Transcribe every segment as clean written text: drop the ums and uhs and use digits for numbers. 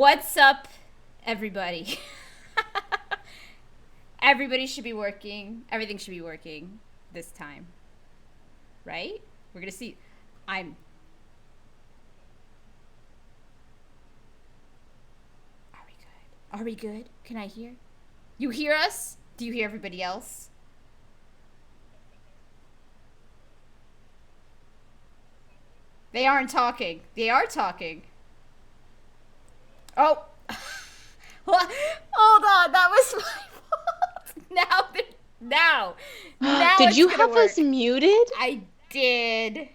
What's up, everybody? Everybody should be working. Everything should be working this time. Right? We're going to see. Are we good? Are we good? Can I hear? You hear us? Do you hear everybody else? They aren't talking. They are talking. Oh. Hold on. That was my fault. Now Did it's you gonna have work. us muted? I did.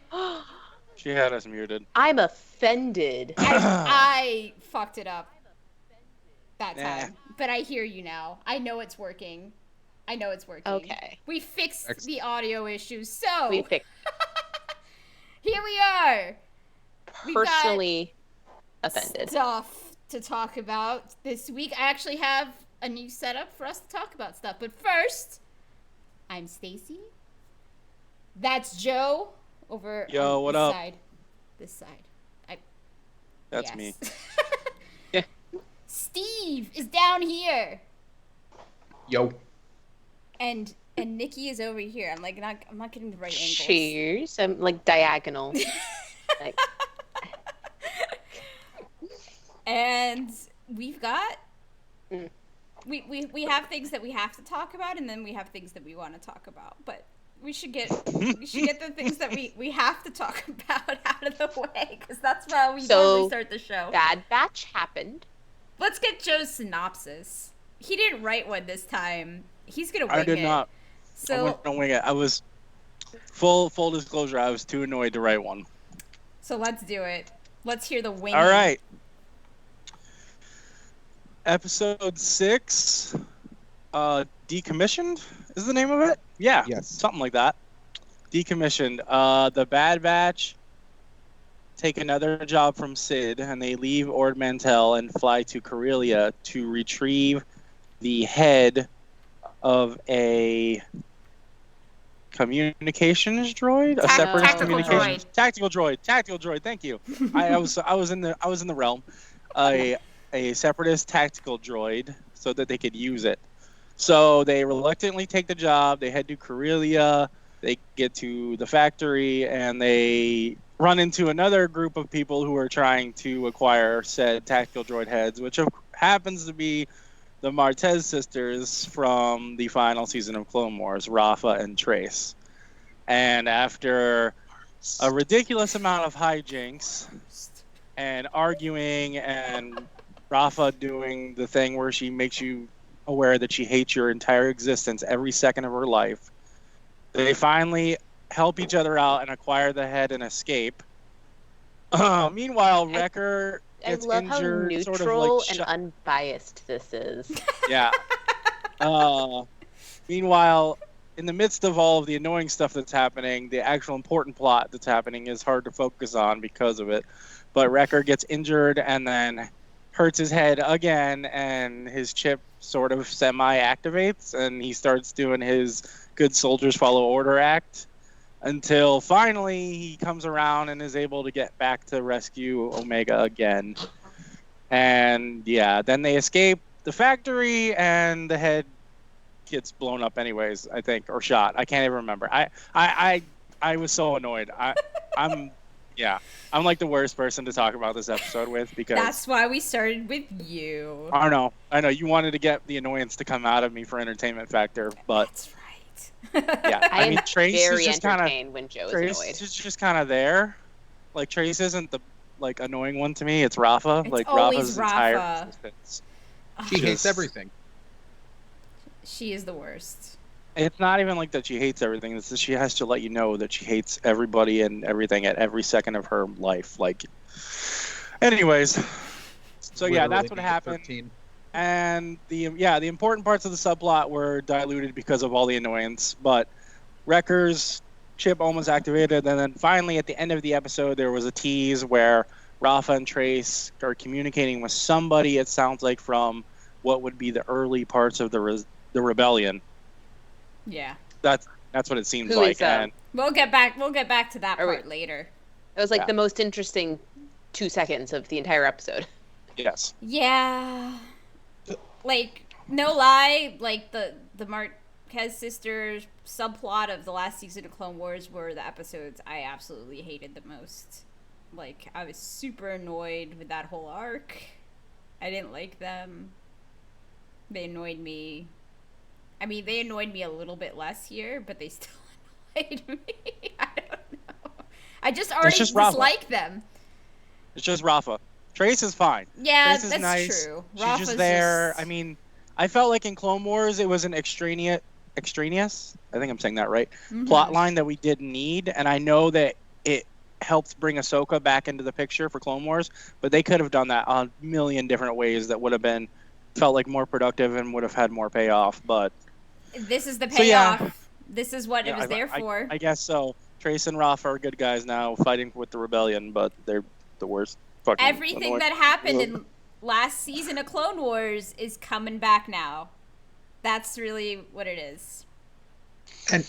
She had us muted. I'm offended. I fucked it up that Nah. time. But I hear you now. I know it's working. Okay. We fixed Excellent. the audio issues. So We fixed. here we are. We've got Personally offended. stuff to talk about this week. I actually have a new setup for us to talk about stuff. But first, I'm Stacy. That's Joe over Yo, on what this up? side. This side. That's me. Yeah. Steve is down here. Yo. And Nikki is over here. I'm not getting the right angles. Cheers. I'm like diagonal. Like, And we've got Mm. we have things that we have to talk about, and then we have things that we want to talk about. But we should get the things that we have to talk about out of the way, because that's how we normally start the show. Bad Batch happened. Let's get Joe's synopsis. He didn't write one this time. He's gonna wing it. I did not. I So went to wing it. I was full disclosure. I was too annoyed to write one. let's do it. Let's hear the wing. All right. Episode 6, Decommissioned is the name of it. Yeah, Yes. something like that. Decommissioned. The Bad Batch take another job from Sid, and they leave Ord Mantell and fly to Corellia to retrieve the head of a communications droid, a separate Tactical communications tactical droid. Thank you. I was in the realm. A separatist tactical droid so that they could use it. So they reluctantly take the job. They head to Corellia. They get to the factory, and they run into another group of people who are trying to acquire said tactical droid heads, which happens to be the Martez sisters from the final season of Clone Wars, Rafa and Trace. And after a ridiculous amount of hijinks and arguing, and Rafa doing the thing where she makes you aware that she hates your entire existence every second of her life, they finally help each other out and acquire the head and escape. Meanwhile, Wrecker I gets love how injured, neutral sort of like and unbiased this is. yeah. Meanwhile, in the midst of all of the annoying stuff that's happening, the actual important plot that's happening is hard to focus on because of it. But Wrecker gets injured and then hurts his head again, and his chip sort of semi-activates, and he starts doing his good soldiers follow order act until finally he comes around and is able to get back to rescue Omega again. And yeah, then they escape the factory, and the head gets blown up anyways, I think, or shot. I can't even remember. I was so annoyed. I'm like the worst person to talk about this episode with, because That's why we started with you. I know you wanted to get the annoyance to come out of me for entertainment factor, but That's right. yeah, I am Trace very is just kind entertained when Joe is Trace annoyed. is just kind of there. Like, Trace isn't the annoying one to me. It's Rafa. It's like always Rafa's entire Rafa. existence. She Just- hates everything. She is the worst. It's not even like that she hates everything. It's that she has to let you know that she hates everybody and everything at every second of her life. Like, anyways, so yeah, that's what Literally happened. 13. And the important parts of the subplot were diluted because of all the annoyance. But Wrecker's chip almost activated, and then finally at the end of the episode, there was a tease where Rafa and Trace are communicating with somebody. It sounds like from what would be the early parts of the rebellion. Yeah. That's what it seems Who like. is, And We'll get back to that Are we- part later. It was like Yeah. the most interesting 2 seconds of the entire episode. Yes. Yeah. Like, no lie, like the Marquez sisters subplot of the last season of Clone Wars were the episodes I absolutely hated the most. Like, I was super annoyed with that whole arc. I didn't like them. They annoyed me. I mean, they annoyed me a little bit less here, but they still annoyed me. I don't know. I just already dislike them. It's just Rafa. Trace is fine. Yeah, Trace is that's nice. true. She's Rafa's just there. I mean, I felt like in Clone Wars it was an extraneous, I think I'm saying that right, plot line that we didn't need, and I know that it helped bring Ahsoka back into the picture for Clone Wars, but they could have done that a million different ways that would have felt like more productive and would have had more payoff, but... This is the payoff. So, yeah. This is what it was there for. I guess so. Trace and Rafa are good guys now, fighting with the rebellion, but they're the worst. Fucking everything annoying. that happened in last season of Clone Wars is coming back now. That's really what it is. And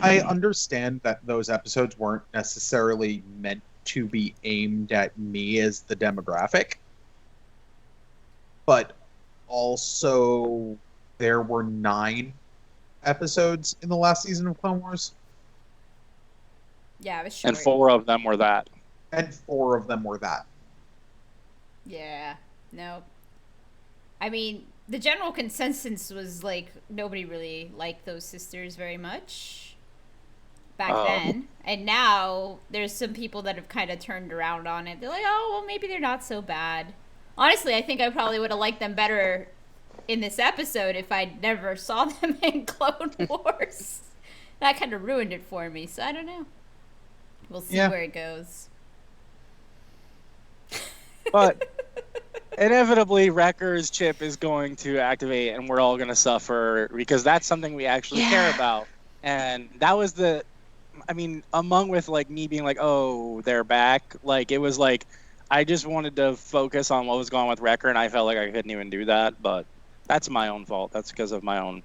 I understand that those episodes weren't necessarily meant to be aimed at me as the demographic, but also there were 9 episodes in the last season of Clone Wars. Yeah, it was short. And 4 of them were that. Yeah, no. I mean, the general consensus was like nobody really liked those sisters very much back then. And now there's some people that have kind of turned around on it. They're like, oh, well, maybe they're not so bad. Honestly, I think I probably would have liked them better in this episode if I never saw them in Clone Wars. That kind of ruined it for me, so I don't know. We'll see where it goes. But inevitably, Wrecker's chip is going to activate, and we're all going to suffer because that's something we actually care about. And that was among with like me being like, oh, they're back. Like it was like I just wanted to focus on what was going on with Wrecker, and I felt like I couldn't even do that. But that's my own fault. That's because of my own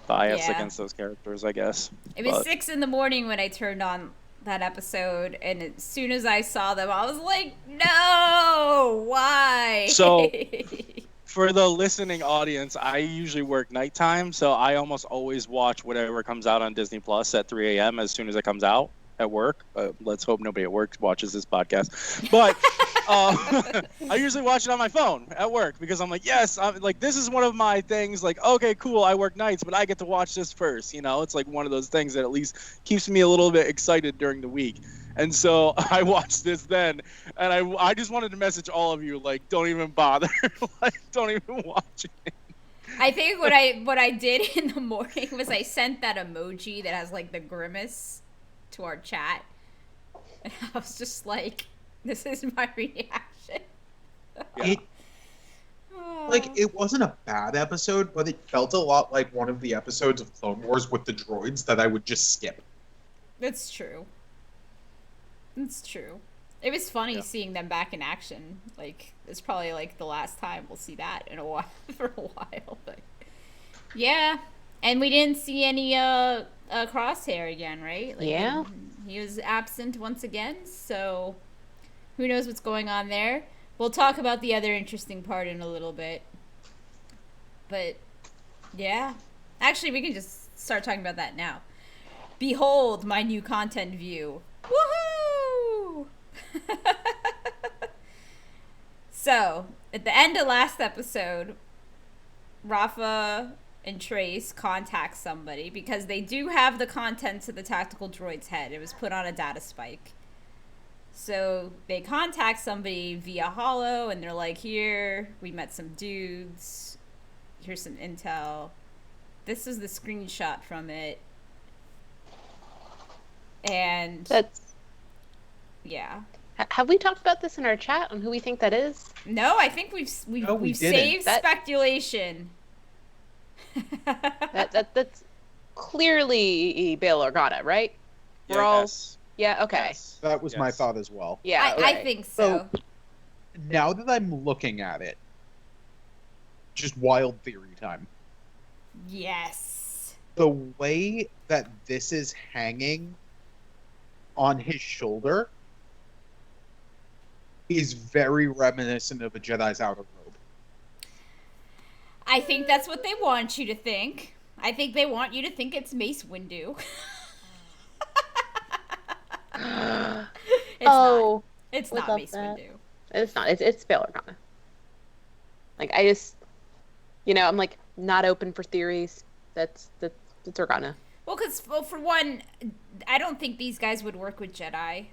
bias against those characters, I guess. It was 6 a.m. when I turned on that episode, and as soon as I saw them, I was like, no, why? So for the listening audience, I usually work nighttime, so I almost always watch whatever comes out on Disney Plus at 3 a.m. as soon as it comes out at work. Let's hope nobody at work watches this podcast. But I usually watch it on my phone at work because I'm like, yes, this is one of my things. Like, okay, cool, I work nights, but I get to watch this first. You know, it's like one of those things that at least keeps me a little bit excited during the week. And so I watched this then, and I just wanted to message all of you, like, don't even bother. Like, don't even watch it. I think what I did in the morning was I sent that emoji that has like the grimace to our chat, and I was just like, this is my reaction. It wasn't a bad episode, but it felt a lot like one of the episodes of Clone Wars with the droids that I would just skip. It's true. It was funny seeing them back in action. Like, it's probably like the last time we'll see that in a while, for a while. But yeah, and we didn't see any Crosshair again, right? Like, he was absent once again. So who knows what's going on there? We'll talk about the other interesting part in a little bit. But yeah, actually, we can just start talking about that now. Behold my new content view. Woohoo! So, at the end of last episode, Rafa and Trace contact somebody because they do have the contents of the tactical droid's head. It was put on a data spike. So they contact somebody via holo, and they're like, here, we met some dudes. Here's some intel. This is the screenshot from it. And yeah. Have we talked about this in our chat on who we think that is? No, I think we've saved speculation. That's clearly Bail Organa, right? We're all okay. Yes. That was my thought as well. Yeah, I think so. Now that I'm looking at it, just wild theory time. Yes. The way that this is hanging on his shoulder is very reminiscent of a Jedi's outer robe. I think that's what they want you to think. I think they want you to think it's Mace Windu. It's Oh, not. It's would not love Mace that. Windu. It's not. It's Bail Organa. Like I just, I'm like not open for theories. That's Organa. Well, for one, I don't think these guys would work with Jedi.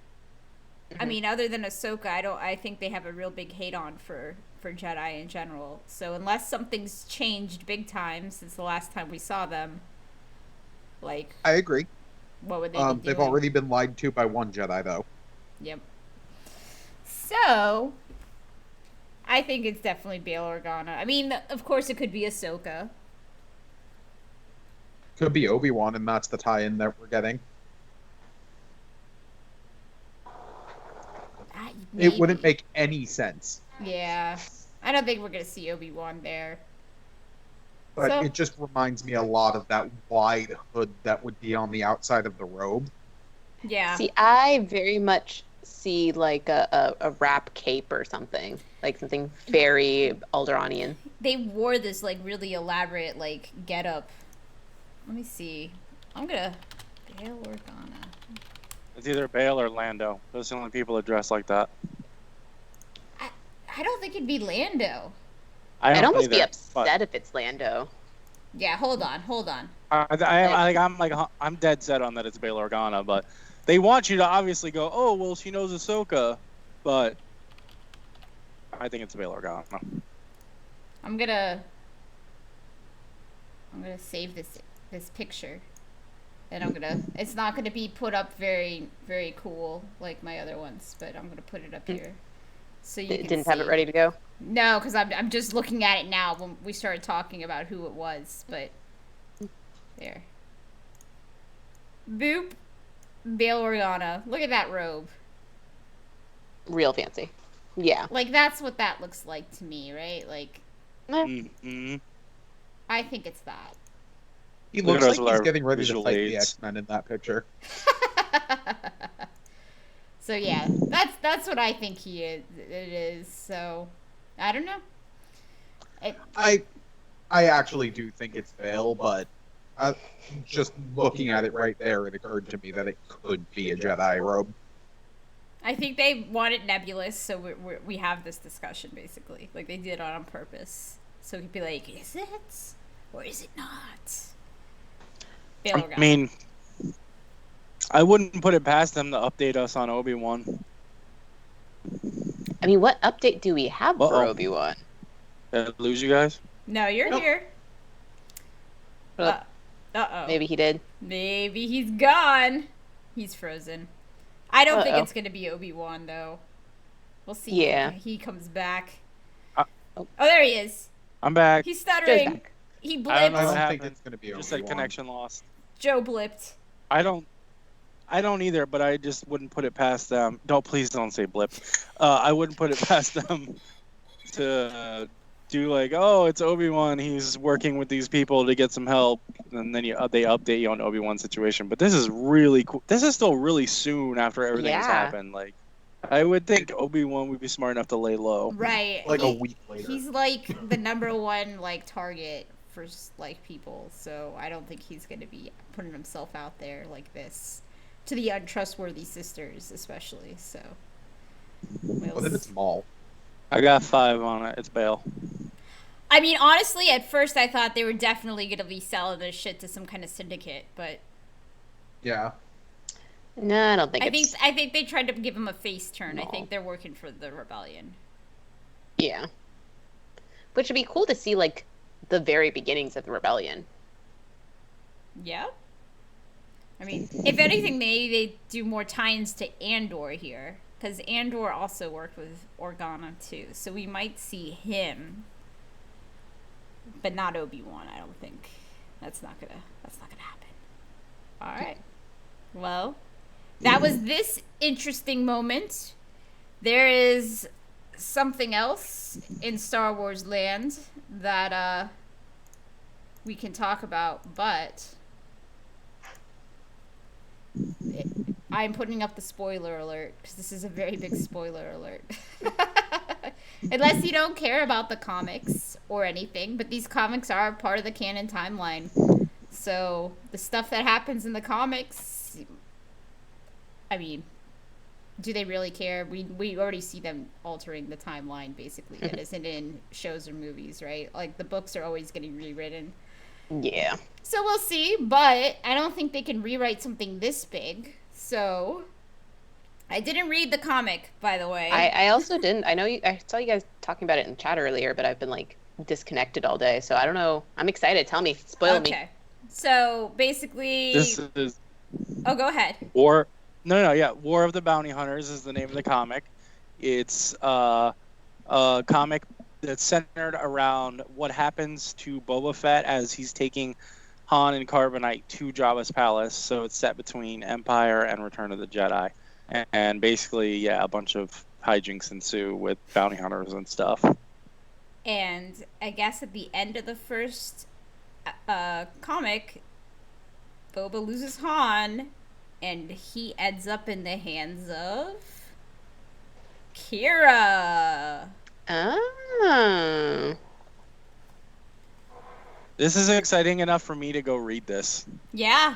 I mean, other than Ahsoka, I think they have a real big hate on for Jedi in general. So unless something's changed big time since the last time we saw them, like I agree. what would they be doing? They've already been lied to by one Jedi, though. Yep. So, I think it's definitely Bail Organa. I mean, of course, it could be Ahsoka. Could be Obi-Wan, and that's the tie-in that we're getting. It wouldn't make any sense. Yeah. I don't think we're going to see Obi-Wan there. But it just reminds me a lot of that wide hood that would be on the outside of the robe. Yeah. See, I very much see like a wrap cape or something. Like something very Alderanian. They wore this like really elaborate like getup. Let me see. I'm gonna Bail Organa. It's either Bail or Lando. Those are the only people that dress like that. I don't think it'd be Lando. I'd almost be upset if it's Lando. Yeah, hold on. I'm dead set on that it's Bail Organa, but they want you to obviously go, oh, well, she knows Ahsoka, but I think it's Bail Organa. I'm gonna save this picture, and it's not gonna be put up very, very cool like my other ones, but I'm gonna put it up here. So you can didn't see. have it ready to go? No, because I'm just looking at it now when we started talking about who it was, but there. Boop. Bail Organa. Look at that robe. Real fancy. Yeah. Like, that's what that looks like to me, right? Like, Mm-hmm. I think it's that. He looks like he's getting ready to fight the X-Men in that picture. So yeah, that's what I think it is. So I don't know. I actually do think it's Bail, but just looking at it right there, it occurred to me that it could be a Jedi robe. I think they want it nebulous, so we have this discussion basically. Like they did it on purpose, so we'd be like, is it or is it not? Bail Organa. I mean, I wouldn't put it past them to update us on Obi-Wan. I mean, what update do we have for Obi-Wan? Did I lose you guys? No, you're here. Uh-oh. Maybe he did. Maybe he's gone. He's frozen. I don't think it's going to be Obi-Wan, though. We'll see if he comes back. Oh, there he is. I'm back. He's stuttering. He blipped. I don't think it's going to be Obi-Wan. Just said connection lost. Joe blipped. I don't either, but I just wouldn't put it past them. No, please don't say blip. I wouldn't put it past them to do like, oh, it's Obi-Wan. He's working with these people to get some help, and then they update you on Obi-Wan's situation. But this is really cool. This is still really soon after everything has happened. Like, I would think Obi-Wan would be smart enough to lay low. Right. Like a week later. He's like the #1 like target for like people, so I don't think he's going to be putting himself out there like this to the untrustworthy sisters, especially. So. What if it's Maul? I got 5 on it. It's Bail. I mean, honestly, at first I thought they were definitely going to be selling this shit to some kind of syndicate, but yeah. No, I don't think. I think they tried to give him a face turn. No. I think they're working for the rebellion. Yeah, which would be cool to see, like the very beginnings of the rebellion. Yeah. I mean, if anything, maybe they do more tie-ins to Andor here, because Andor also worked with Organa too, so we might see him, but not Obi-Wan. I don't think that's not gonna happen. All right. Well, that was this interesting moment. There is something else in Star Wars land that we can talk about, but I'm putting up the spoiler alert because this is a very big spoiler alert. Unless you don't care about the comics or anything, but these comics are part of the canon timeline. So the stuff that happens in the comics, I mean, do they really care? We already see them altering the timeline, basically. That isn't in shows or movies, right? Like, the books are always getting rewritten. Yeah. So we'll see, but I don't think they can rewrite something this big. So I didn't read the comic, by the way. I also didn't. I saw you guys talking about it in chat earlier, but I've been like disconnected all day, so I don't know. I'm excited. Tell me. Spoil me. Okay. So basically, This is oh, go ahead. War. No, yeah. War of the Bounty Hunters is the name of the comic. It's a comic that's centered around what happens to Boba Fett as he's taking Han and Carbonite to Jabba's palace. So it's set between Empire and Return of the Jedi. And basically, yeah, a bunch of hijinks ensue with bounty hunters and stuff. And I guess at the end of the first comic, Boba loses Han, and he ends up in the hands of Kira. Oh. This is exciting enough for me to go read this. Yeah.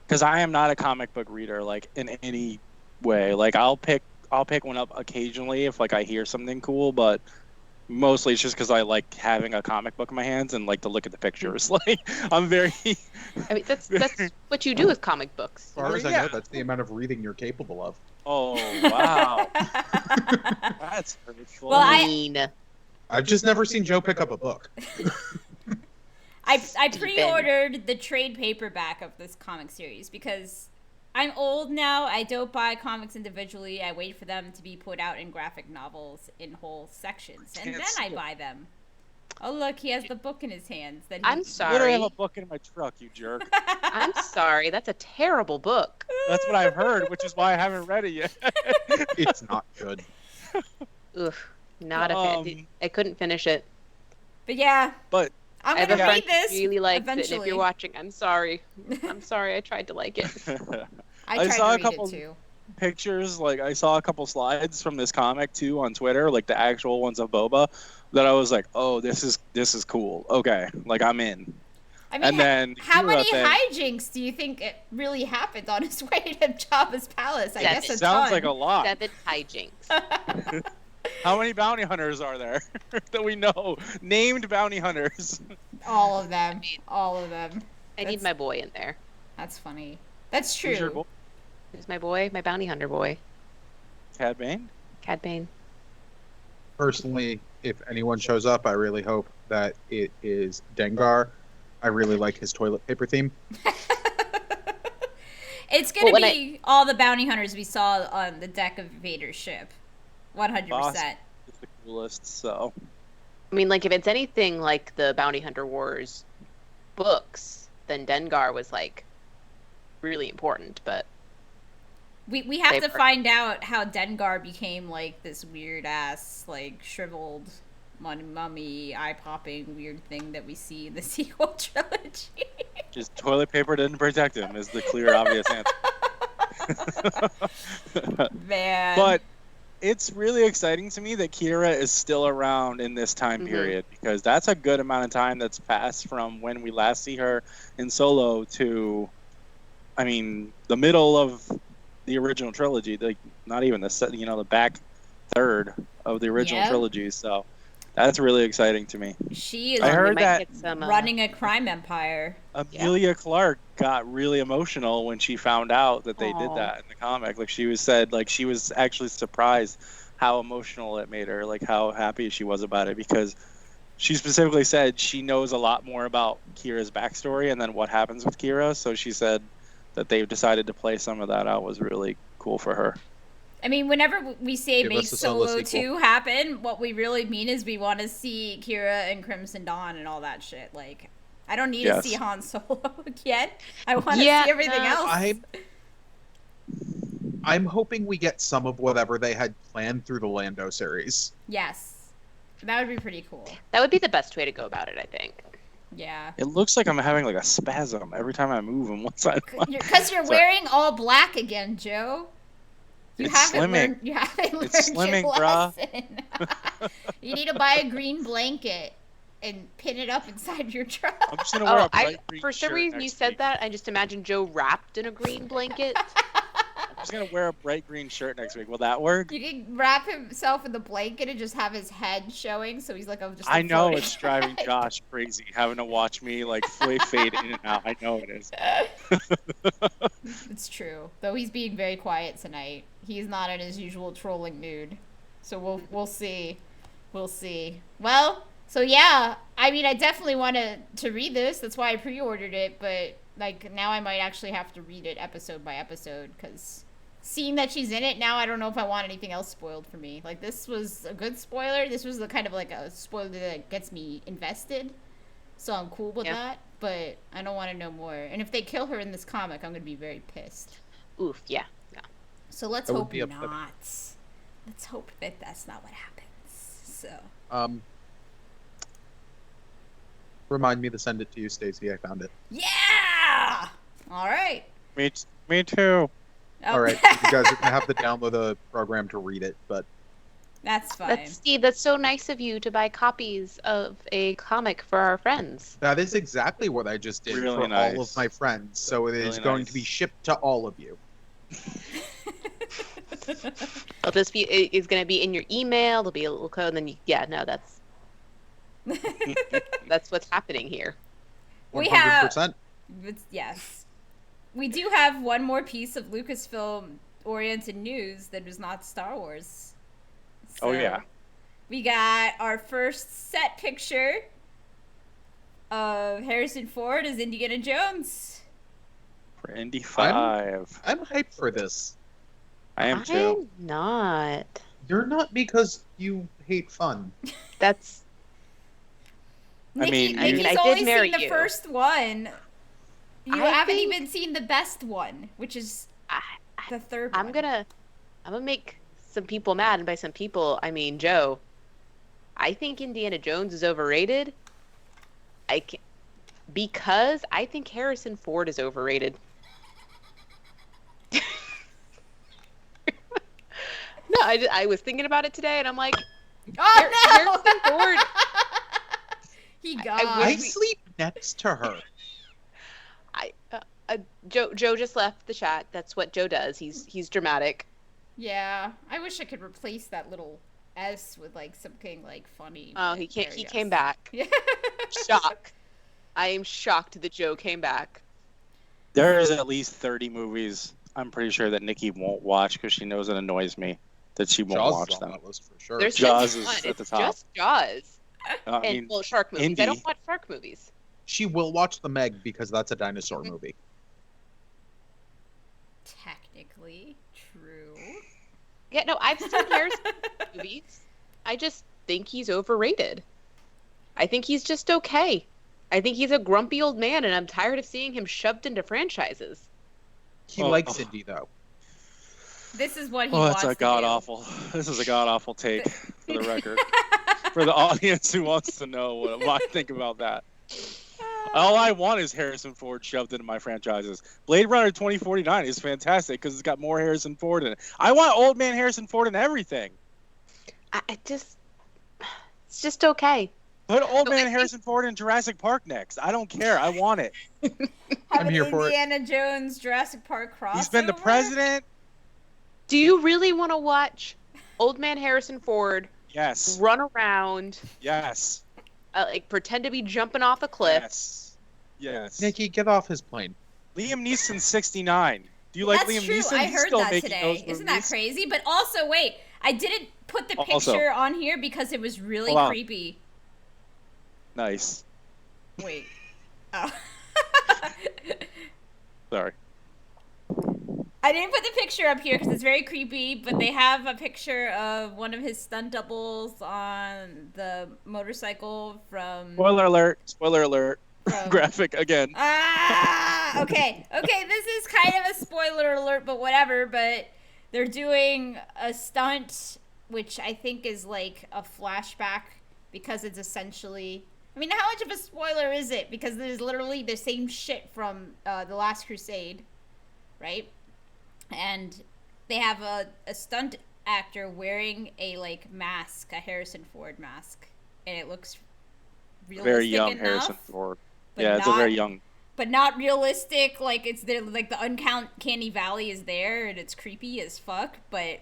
Because I am not a comic book reader, like, in any way. Like, I'll pick one up occasionally if, like, I hear something cool, but mostly it's just because I like having a comic book in my hands and like to look at the pictures. Like, I'm very... I mean, that's what you do with comic books. As far as I know, that's the amount of reading you're capable of. Oh, wow. That's hurtful. Well, I've just never seen Joe pick up a book. I pre-ordered the trade paperback of this comic series because I'm old now. I don't buy comics individually. I wait for them to be put out in graphic novels in whole sections, and then I buy them. Oh, look, he has the book in his hands. I'm sorry. I literally have a book in my truck, you jerk. I'm sorry. That's a terrible book. That's what I've heard, which is why I haven't read it yet. It's not good. Ugh, not a fan. I couldn't finish it. But yeah. But I'm going to read this really liked eventually. it. If you're watching, I'm sorry. I'm sorry. I tried to like it. I saw tried to read it too. Pictures, like I saw a couple slides from this comic too on Twitter, like the actual ones of Boba, that I was like, oh, this is cool. Okay, like I'm in. I mean, and then how many hijinks do you think it really happened on his way to Jabba's palace? I guess a ton. Sounds like a lot. 7 hijinks. How many bounty hunters are there that we know? Named bounty hunters. All of them. All of them. I need my boy in there. That's funny. That's true. Who's your boy? Who's my boy? My bounty hunter boy. Cad Bane? Cad Bane. Personally, if anyone shows up, I really hope that it is Dengar. I really like his toilet paper theme. It's going to be all the bounty hunters we saw on the deck of Vader's ship. 100%. Boss is the coolest, so. I mean, like, if it's anything like the Bounty Hunter Wars books, then Dengar was, like, really important, but... We have to find out how Dengar became, like, this weird-ass, like, shriveled, mummy, eye-popping weird thing that we see in the sequel trilogy. Just toilet paper didn't protect him is the clear, obvious answer. Man. But it's really exciting to me that Kira is still around in this time period, because that's a good amount of time that's passed from when we last see her in Solo to, I mean, the middle of the original trilogy, like not even the back third of the original trilogy. So that's really exciting to me. She is I heard that running a crime empire. Amelia Clark got really emotional when she found out that they did that in the comic. Like she was actually surprised how emotional it made her, like how happy she was about it, because she specifically said she knows a lot more about Kira's backstory and then what happens with Kira. So she said that they decided to play some of that out was really cool for her. I mean, whenever we say make Solo 2 happen, what we really mean is we want to see Kira and Crimson Dawn and all that shit. Like, I don't need to see Han Solo yet. I want to see everything else. I'm hoping we get some of whatever they had planned through the Lando series. Yes. That would be pretty cool. That would be the best way to go about it, I think. Yeah. It looks like I'm having like a spasm every time I move on one side. Because you're Sorry. wearing all black again, Joe. You It's haven't slimming. learned. You haven't learned It's slimming, your bruh. lesson. You need to buy a green blanket and pin it up inside your truck. I'm just gonna wear a bright green For some shirt reason you next said week. that, I just imagined Joe wrapped in a green blanket. I'm just gonna wear a bright green shirt next week. Will that work? You can wrap himself in the blanket and just have his head showing, so he's like, "I'm just." I know floating. it's driving Josh crazy having to watch me like fade in and out. I know it is. It's true, though he's being very quiet tonight. He's not in his usual trolling mood, so we'll see. We'll see. Well, so yeah, I mean, I definitely wanted to read this. That's why I pre-ordered it, but like now I might actually have to read it episode by episode because seeing that she's in it now, I don't know if I want anything else spoiled for me. Like this was a good spoiler. This was the kind of like a spoiler that gets me invested, so I'm cool with that. But I don't want to know more. And if they kill her in this comic, I'm gonna be very pissed. Oof, yeah. No. So let's That would hope be upsetting. not. Let's hope that that's not what happens. So. Remind me to send it to you, Stacey. I found it. Yeah! All right. Me too. All right, you guys are gonna have to download the program to read it, but That's fine. Steve, that's so nice of you to buy copies of a comic for our friends. that is exactly what I just did Really for all nice. of my friends. So it is Really going nice. to be shipped to all of you. It'll just be, it's going to be in your email. There'll be a little code, and then that's what's happening here. We have 100%. yes. We do have one more piece of Lucasfilm oriented news that was not Star Wars. Oh, yeah. We got our first set picture of Harrison Ford as Indiana Jones. For Indy 5. I'm hyped for this. I am too. I'm not. You're not because you hate fun. That's I mean, Nikki's I did only marry seen the you. first one. You I haven't think- even seen the best one, which is the third I'm one. gonna make some people mad, and by some people I mean Joe. I think Indiana Jones is overrated. Because I think Harrison Ford is overrated. No, I was thinking about it today, and I'm like, Oh no! Harrison Ford. He I got. I sleep next to her. Joe just left the chat. That's what Joe does. He's dramatic. Yeah, I wish I could replace that little S with like something like funny. Oh, but he can't. there He goes. came back. Yeah. Shock. I am shocked that Joe came back. There is at least 30 movies I'm pretty sure that Nikki won't watch because she knows it annoys me that she won't Jaws watch is on them. that list for sure. There's Jaws just is one. at the It's top. just Jaws. I And mean, well, shark movies. Indy. I don't watch shark movies. She will watch The Meg because that's a dinosaur movie. Technically true. Yeah, no, I've seen Harrison movies. I just think he's overrated. I think he's just okay. I think he's a grumpy old man, and I'm tired of seeing him shoved into franchises. He Oh. likes Indy though. This is what he oh, wants that's a to god do. awful. This is a god awful take for the record. For the audience who wants to know what I think about that. All I want is Harrison Ford shoved into my franchises. Blade Runner 2049 is fantastic because it's got more Harrison Ford in it. I want old man Harrison Ford in everything. It's just okay. Put old No, man I Harrison Ford in Jurassic Park next. I don't care. I want it. Have I'm an here for it. Indiana Jones Jurassic Park crossover. He's been the president. Do you really want to watch old man Harrison Ford Yes. run around, Yes. like pretend to be jumping off a cliff? Yes. Yes. Nikki, get off his plane. Liam Neeson's 69. Do you like That's Liam true. Neeson? I He's heard still that making today. those Isn't that movies. crazy? But also, wait, I didn't put the picture Also- on here because it was really Hold on. creepy. Nice. Wait. Oh. Sorry. I didn't put the picture up here because it's very creepy, but they have a picture of one of his stunt doubles on the motorcycle from... Spoiler alert. Spoiler alert. from- Graphic again. Okay. Okay, this is kind of a spoiler alert, but whatever, but they're doing a stunt, which I think is like a flashback because it's essentially I mean, how much of a spoiler is it? Because there's literally the same shit from The Last Crusade, right? And they have a stunt actor wearing a mask, a Harrison Ford mask, and it looks realistic Very young enough, Harrison Ford. but Yeah, it's a very young. but not realistic. Like it's there, like the uncanny valley is there, and it's creepy as fuck. But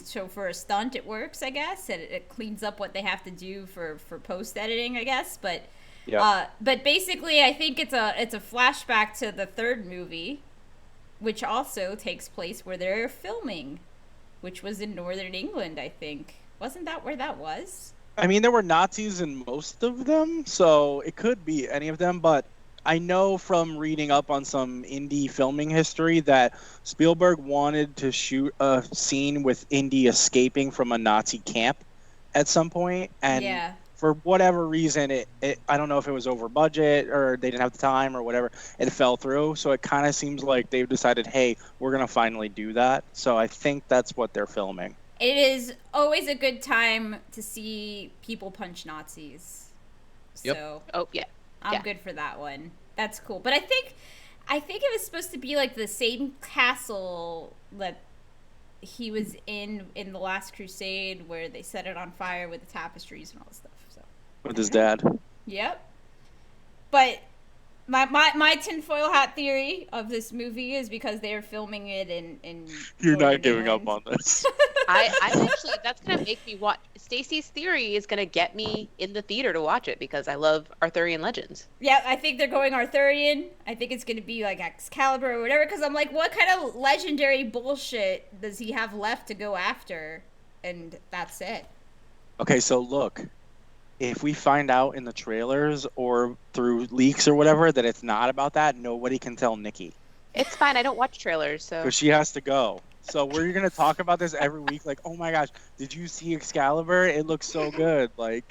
so for a stunt, it works, I guess, and it cleans up what they have to do for post editing, I guess. But but basically, I think it's a flashback to the third movie, which also takes place where they're filming, which was in northern England, I think. Wasn't that where that was? I mean, there were Nazis in most of them, so it could be any of them, but I know from reading up on some Indy filming history that Spielberg wanted to shoot a scene with Indy escaping from a Nazi camp at some point, and for whatever reason, it I don't know if it was over budget or they didn't have the time or whatever, it fell through, so it kind of seems like they've decided, hey, we're going to finally do that, so I think that's what they're filming. It is always a good time to see people punch Nazis. Yep. So, I'm good for that one. That's cool. But I think it was supposed to be like the same castle that he was in The Last Crusade, where they set it on fire with the tapestries and all this stuff. So With his dad. Yep. But my tinfoil hat theory of this movie is because they are filming it in You're Northern not giving England. up on this. I'm actually, that's going to make me watch. Stacey's theory is going to get me in the theater to watch it because I love Arthurian legends. Yeah, I think they're going Arthurian. I think it's going to be like Excalibur or whatever, because I'm like, what kind of legendary bullshit does he have left to go after? And that's it. Okay, so look, if we find out in the trailers or through leaks or whatever that it's not about that, nobody can tell Nikki. It's fine. I don't watch trailers, so. Because she has to go. So we're going to talk about this every week. Like, oh my gosh, did you see Excalibur? It looks so good. Like.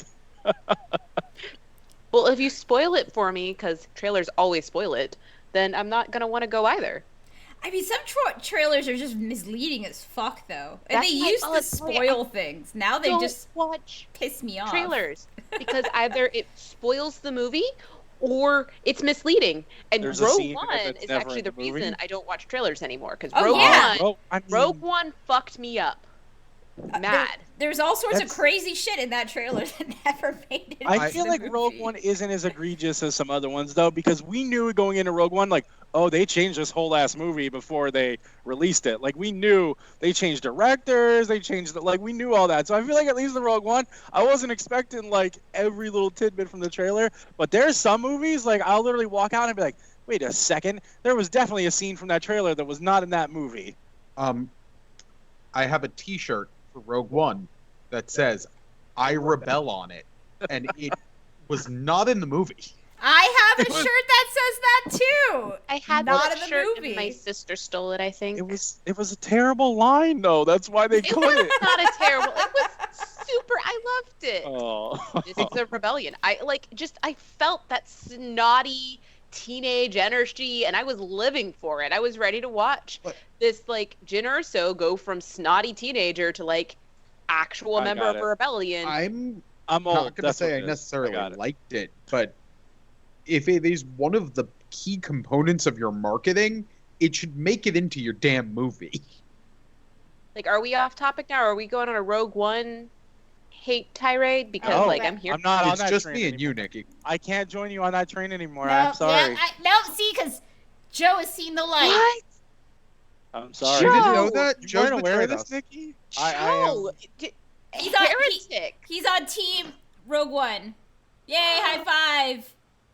Well, if you spoil it for me, because trailers always spoil it, then I'm not going to want to go either. I mean, some trailers are just misleading as fuck, though. And That's they my used to point. spoil things. Now they Don't just watch piss me off. trailers because either it spoils the movie or it's misleading. And There's a Rogue scene One that's is never actually in the the movie. reason I don't watch trailers anymore. Because Oh, yeah. Rogue One fucked me up. Mad. There's all sorts of That's- crazy shit in that trailer that never made it. I into feel the like Rogue movie. One isn't as egregious as some other ones, though, because we knew going into Rogue One, like, oh, they changed this whole ass movie before they released it. Like, we knew they changed directors, they changed it, like, we knew all that. So I feel like at least the Rogue One, I wasn't expecting, like, every little tidbit from the trailer. But there's some movies, like, I'll literally walk out and be like, wait a second, there was definitely a scene from that trailer that was not in that movie. I have a T-shirt for Rogue One that says "I rebel" on it, and it was not in the movie. I have a shirt that says that too. I had Not that in the shirt movie. and my sister stole it, I think. It was a terrible line, though. That's why they It cut was it. not a terrible. It was super. I loved it. Oh. This is a rebellion. I felt that snotty teenage energy, and I was living for it. I was ready to watch this Jyn Erso go from snotty teenager to actual member of a rebellion. I'm I'm old. not going to That's what say I it is. necessarily got it. liked it, but if it is one of the key components of your marketing, it should make it into your damn movie. Are we off topic now? Or are we going on a Rogue One hate tirade? Because No, I'm here. I'm not on It's that just train me and anymore. you, Nikki. I can't join you on that train anymore. No, I'm sorry. see, because Joe has seen the light. What? I'm sorry. You didn't Joe! know that? You Joe's weren't aware of betrayed this, us. Nikki? Joe, He's on- heretic. He's on Team Rogue One. Yay, high five.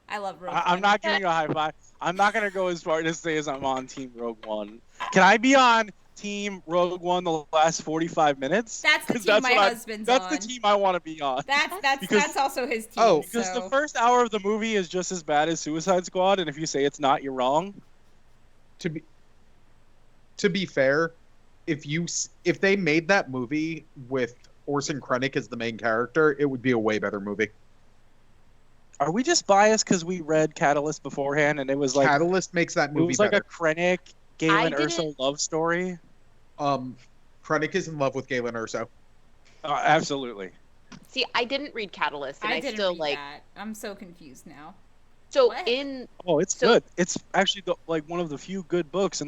I love Rogue One. I'm not giving you a high five. I'm not going to go as far to say as I'm on Team Rogue One. Can I be on Team Rogue One the last 45 minutes? That's the 'Cause team my what husband's That's on. the team I want to be on. That's Because- that's also his team. Oh, Because so. the first hour of the movie is just as bad as Suicide Squad, and if you say it's not, you're wrong. To be fair, if they made that movie with Orson Krennic as the main character, it would be a way better movie. Are we just biased because we read Catalyst beforehand, and it was like Catalyst makes that it movie was like better. a Krennic, I Galen didn't- Erso love story? Krennic is in love with Galen Erso. Absolutely. See, I didn't read Catalyst, and I didn't still read like. that. I'm so confused now. So What? It's good. It's actually like one of the few good books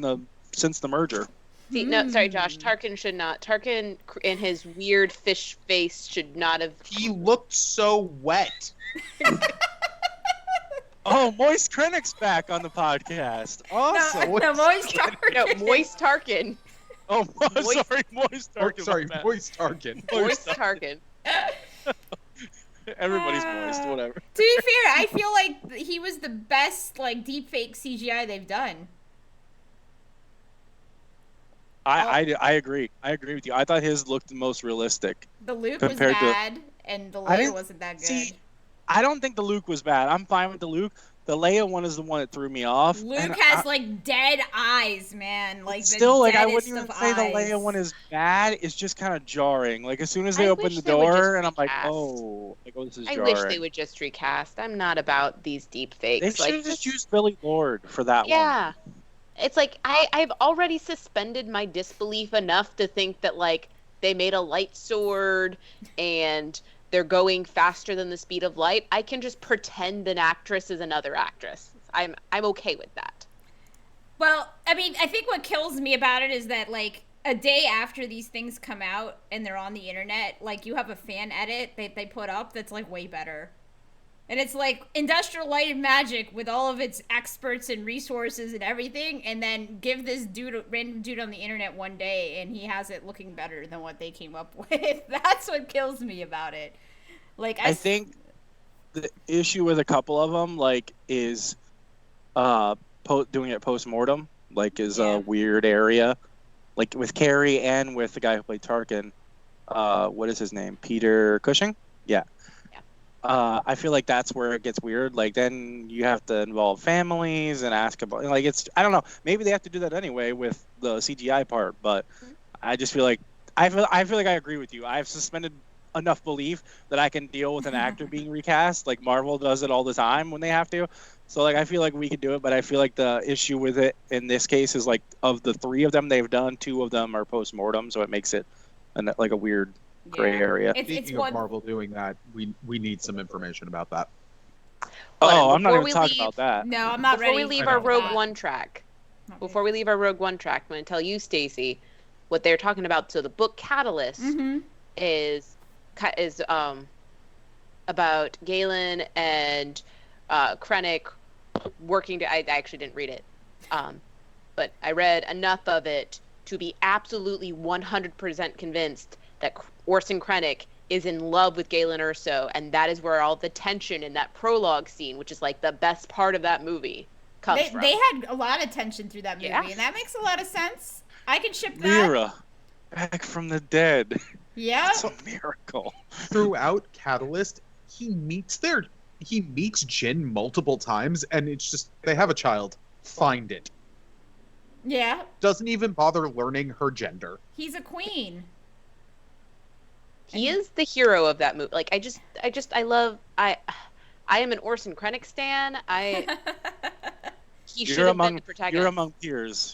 since the merger. See, no, sorry, Josh. Tarkin should not. Tarkin in his weird fish face should not have. He looked so wet. Oh, Moist Krennic's back on the podcast. Awesome. No, Moist Tarkin. No, Moist Tarkin. Oh, sorry, Moist Tarkin. Oh, sorry, Moist Tarkin. Moist Tarkin. Everybody's moist, whatever. To be fair, I feel like he was the best like deepfake CGI they've done. I agree. I agree with you. I thought his looked the most realistic. The Luke was bad, and the Leia wasn't that good. See, I don't think the Luke was bad. I'm fine with the Luke. The Leia one is the one that threw me off. Luke has like dead eyes, man. Like still, the like I deadest wouldn't even of say the eyes. Leia one is bad. It's just kind of jarring. Like as soon as they I open wish the they would just door, and I'm like, recast. oh, this is I jarring. wish they would just recast. I'm not about these deep fakes. They should like, have just used Billy Lord for that one. yeah. It's like I've already suspended my disbelief enough to think that like they made a light sword and they're going faster than the speed of light. I can just pretend an actress is another actress. I'm okay with that. Well, I mean, I think what kills me about it is that like a day after these things come out and they're on the internet, like you have a fan edit that they put up that's like way better. And it's like Industrial Light and Magic with all of its experts and resources and everything, and then give this random dude on the internet one day and he has it looking better than what they came up with. That's what kills me about it. Like I think the issue with a couple of them like is doing it post-mortem, like is a weird area. Like with Carrie and with the guy who played Tarkin, what is his name? Peter Cushing? Yeah. I feel like that's where it gets weird. Like then you have to involve families and ask about like I don't know. Maybe they have to do that anyway with the CGI part, but I just feel like I feel like I agree with you. I've suspended enough belief that I can deal with an actor being recast. Like Marvel does it all the time when they have to. So like I feel like we could do it, but I feel like the issue with it in this case is like of the 3 of them they've done, 2 of them are post-mortem, so it makes it like a weird gray area. Speaking of Marvel doing that, we need some information about that. Oh, I'm not going to talk about that. No, I'm not ready. Before we leave our Rogue One track, I'm going to tell you, Stacey, what they're talking about. So the book Catalyst is about Galen and Krennic working to. I actually didn't read it, but I read enough of it to be absolutely 100% convinced that Orson Krennic is in love with Galen Erso, and that is where all the tension in that prologue scene, which is like the best part of that movie, comes from. They had a lot of tension through that movie, and that makes a lot of sense. I can ship that. Lyra, back from the dead. Yeah, it's a miracle. Throughout Catalyst, he meets Jin multiple times, and it's just they have a child. Find it. Yeah. Doesn't even bother learning her gender. He's a queen. He is the hero of that movie. Like I am an Orson Krennic stan. He should have been the protagonist.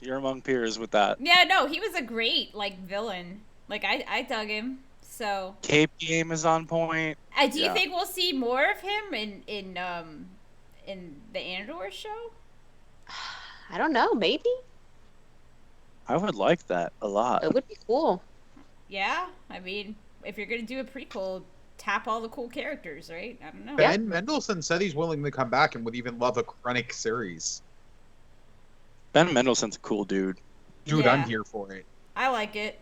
You're among peers with that. Yeah, no, he was a great villain. Like I dug him. So Cape game is on point. Do you think we'll see more of him in the Andor show? I don't know, maybe. I would like that a lot. It would be cool. Yeah, I mean, if you're gonna do a prequel, tap all the cool characters, right? I don't know. Ben Mendelsohn said he's willing to come back and would even love a Krennic series. Ben Mendelsohn's a cool dude. I'm here for it. I like it.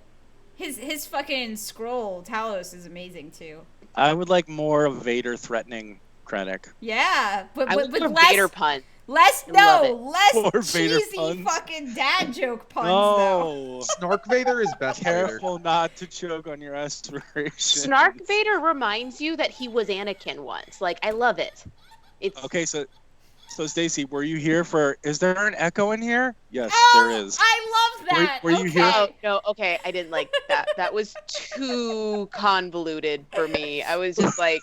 His fucking scroll Talos is amazing too. I would like more of Vader threatening Krennic. Yeah, but I would with less Vader pun. Less cheesy puns. fucking dad joke puns No. Snark Vader is best. Careful not to choke on your aspirations. Snark Vader reminds you that he was Anakin once. Like I love it. It's okay. So Stacey, were you here for? Is there an echo in here? Yes, there is. I love that. Were you here? Oh, no, okay, I didn't like that. That was too convoluted for me. I was just like.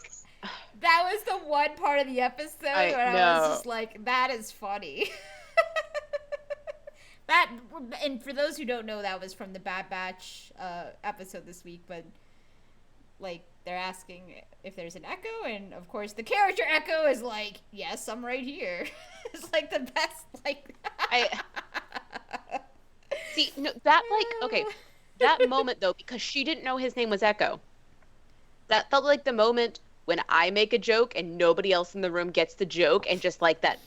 That was the one part of the episode where I was just like, that is funny. And for those who don't know, that was from the Bad Batch episode this week, but like they're asking if there's an echo, and of course the character Echo is like, yes, I'm right here. It's like the best, like. See, no, that okay, that moment though, because she didn't know his name was Echo. That felt like the moment when I make a joke and nobody else in the room gets the joke, and just like that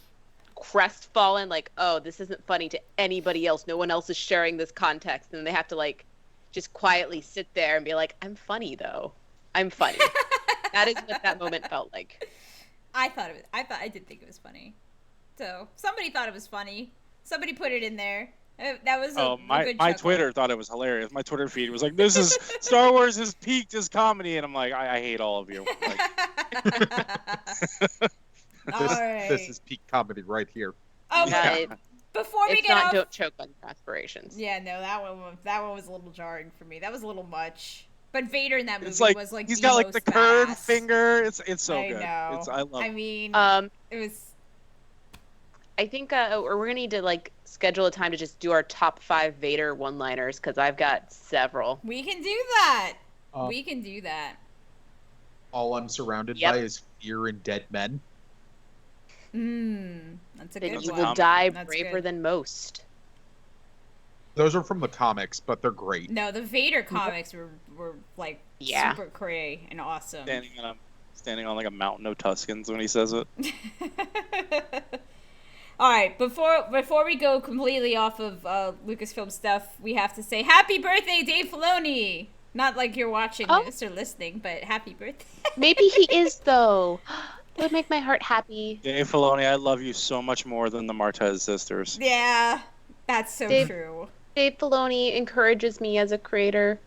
crestfallen, like, oh, this isn't funny to anybody else. No one else is sharing this context, and they have to like just quietly sit there and be like, I'm funny though. I'm funny. That is what that moment felt like. I did think it was funny. So somebody thought it was funny. Somebody put it in there. That was a good my chuckle. Twitter thought it was hilarious. My Twitter feed was like, "This is Star Wars has peaked as comedy," and I'm like, I hate all of you. Like, This is peak comedy right here. Oh, Yeah. before we It's get not off, don't choke on your aspirations. yeah, no, that one was a little jarring for me. That was a little much. But Vader in that movie it's like was like he's the got like most the curved badass. finger. It's so I good. know. I love. I mean, it was. I think or we're gonna need to like schedule a time to just do our top 5 Vader one-liners, because I've got several. We can do that. Um, We can do that. All I'm surrounded Yep. by is fear and dead men. That's a Then good you one. will die That's braver good. than most. Those are from the comics, but they're great. No, the Vader comics were like Yeah. super cray and awesome. standing on like a mountain of Tuscans when he says it. All right, before we go completely off of Lucasfilm stuff, we have to say happy birthday, Dave Filoni. Not like you're watching this or listening, but happy birthday. Maybe he is though. It would make my heart happy. Dave Filoni, I love you so much more than the Martez sisters. Yeah, that's so Dave- true. Dave Filoni encourages me as a creator.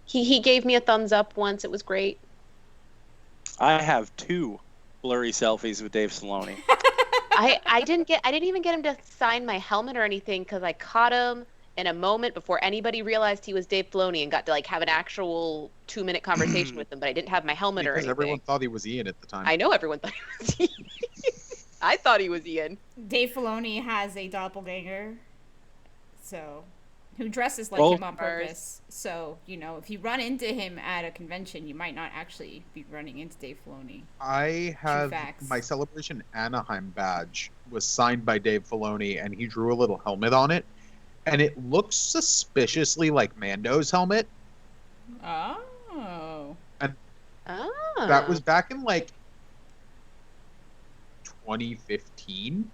He gave me a thumbs up once. It was great. I have 2 blurry selfies with Dave Filoni. I didn't even get him to sign my helmet or anything, because I caught him in a moment before anybody realized he was Dave Filoni and got to like have an actual 2-minute conversation with him, but I didn't have my helmet or Because anything. everyone thought he was Ian at the time. I know everyone thought he was Ian. I thought he was Ian. Dave Filoni has a doppelganger, so who dresses like Well, him on purpose. So if you run into him at a convention, you might not actually be running into Dave Filoni. I have facts. my Celebration Anaheim badge was signed by Dave Filoni, and he drew a little helmet on it, and it looks suspiciously like Mando's helmet. Oh. Oh. That was back in like 2015.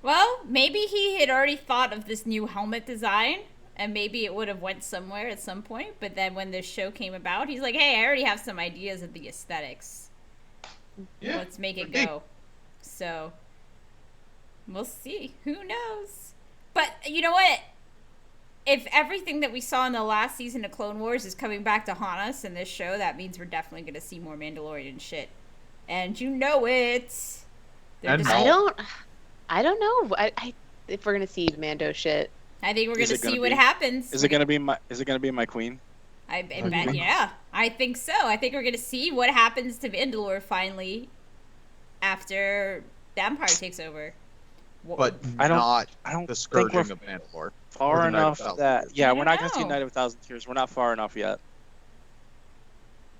Well, maybe he had already thought of this new helmet design, and maybe it would have went somewhere at some point. But then when this show came about, he's like, "Hey, I already have some ideas of the aesthetics. Yeah, Let's make it okay. go." So we'll see. Who knows? But you know what? If everything that we saw in the last season of Clone Wars is coming back to haunt us in this show, that means we're definitely going to see more Mandalorian shit. And you know it. They're And just- I don't know. If we're gonna see Mando shit. I think we're going Is to it gonna see what be- happens. Is it gonna be my queen? I bet, yeah. I think so. I think we're going to see what happens to Mandalore finally after the Empire takes over. But I don't the think scourging we're of Mandalore. far Or the Night of enough 1,000 that Tears. yeah, I we're don't not gonna see know. Night of 1,000 Tears. We're not far enough yet.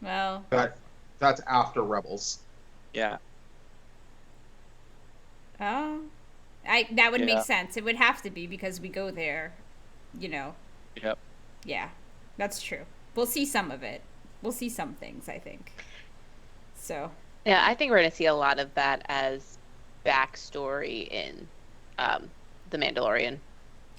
Well, That's after Rebels. Yeah. oh. That would Yeah. make sense. It would have to be because we go there, Yep. Yeah, that's true. We'll see some of it. We'll see some things, I think. So, Yeah, I think we're gonna see a lot of that as backstory in The Mandalorian.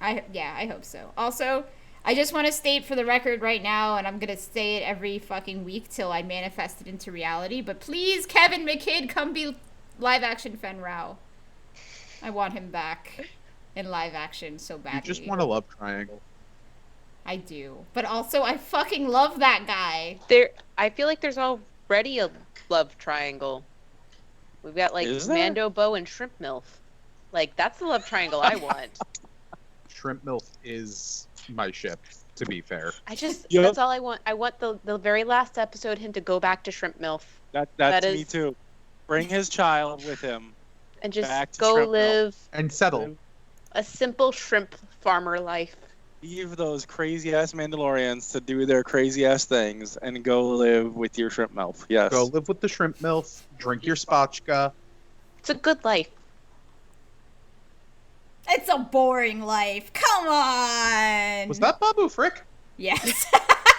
I hope so. Also, I just want to state for the record right now, and I'm going to say it every fucking week till I manifest it into reality, but please, Kevin McKidd, come be live action Fen Rao. I want him back in live action so badly. You just want a love triangle. I do. But also, I fucking love that guy. I feel like there's already a love triangle. We've got like Is there? Mando, Bo, and Shrimp MILF. Like that's the love triangle I want. Shrimp MILF is my ship, to be fair. Yep. That's all I want. I want the very last episode him to go back to Shrimp MILF That's That me is- too. Bring his child with him. and just Back to go Shrimp MILF. live And settle. a simple shrimp farmer life. Leave those crazy ass Mandalorians to do their crazy ass things and go live with your shrimp MILF. Yes. Go live with the shrimp MILF, drink your spotchka. It's a good life. It's a boring life. Come on. Was that Babu Frick? Yes.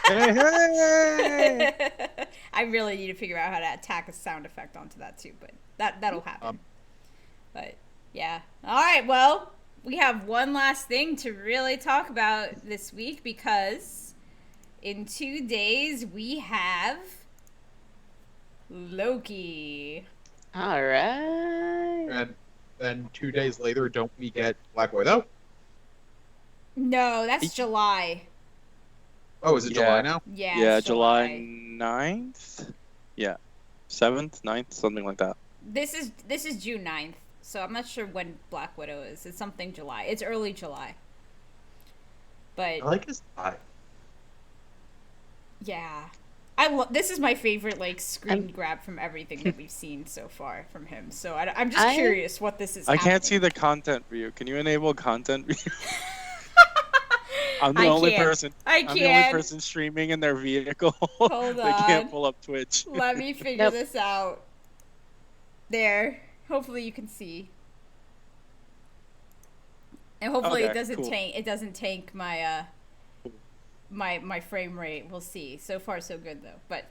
Hey, hey! I really need to figure out how to tack a sound effect onto that too, but that'll happen. But yeah. All right. Well, we have one last thing to really talk about this week because in 2 days we have Loki. All right. And then 2 days later, don't we get Black Widow? No, that's July. Oh, is it July now? Yeah. Yeah, it's July 9th? Yeah. 7th, 9th, something like that. This is June 9th, so I'm not sure when Black Widow is. It's something July. It's early July. But I like his eye. yeah. This is my favorite screen grab from everything that we've seen so far from him. So I'm just curious what this is. I can't see the content view. Can you enable content view? I'm the I only can't. person. I'm the only person streaming in their vehicle. Hold They can't on. pull up Twitch. Let me figure Nope. this out. There. Hopefully you can see. And hopefully Okay, it doesn't cool. tank. It doesn't tank my my frame rate. We'll see. So far so good though. But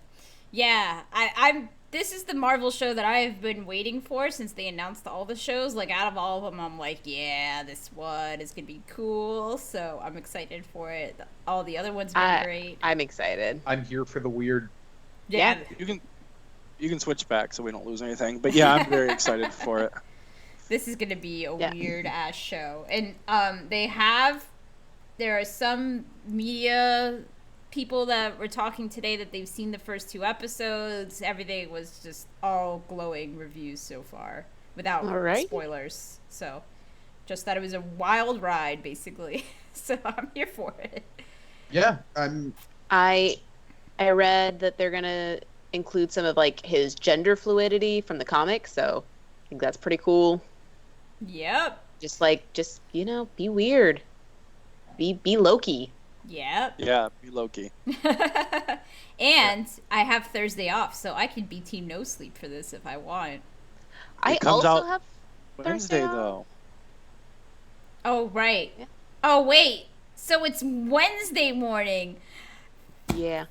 yeah, I'm. This is the Marvel show that I have been waiting for since they announced all the shows. Out of all of them, I'm like, yeah, this one is gonna be cool. So I'm excited for it. All the other ones have been great. I'm excited. I'm here for the weird. Yeah. You can switch back so we don't lose anything. But yeah, I'm very excited for it. This is gonna be a Yeah. weird ass show, and there are some media people that were talking today that they've seen the first 2 episodes. Everything was just all glowing reviews so far without Alright. spoilers. So just that it was a wild ride basically. So I'm here for it. Yeah, I read that they're gonna include some of his gender fluidity from the comics, so I think that's pretty cool. Yep. Just be weird. Be Loki. Yep. Yeah, be Loki. And I have Thursday off, so I can be Team No Sleep for this if I want. I comes also out have Wednesday off. though. Oh, right. Yeah. Oh, wait. So it's Wednesday morning. Yeah.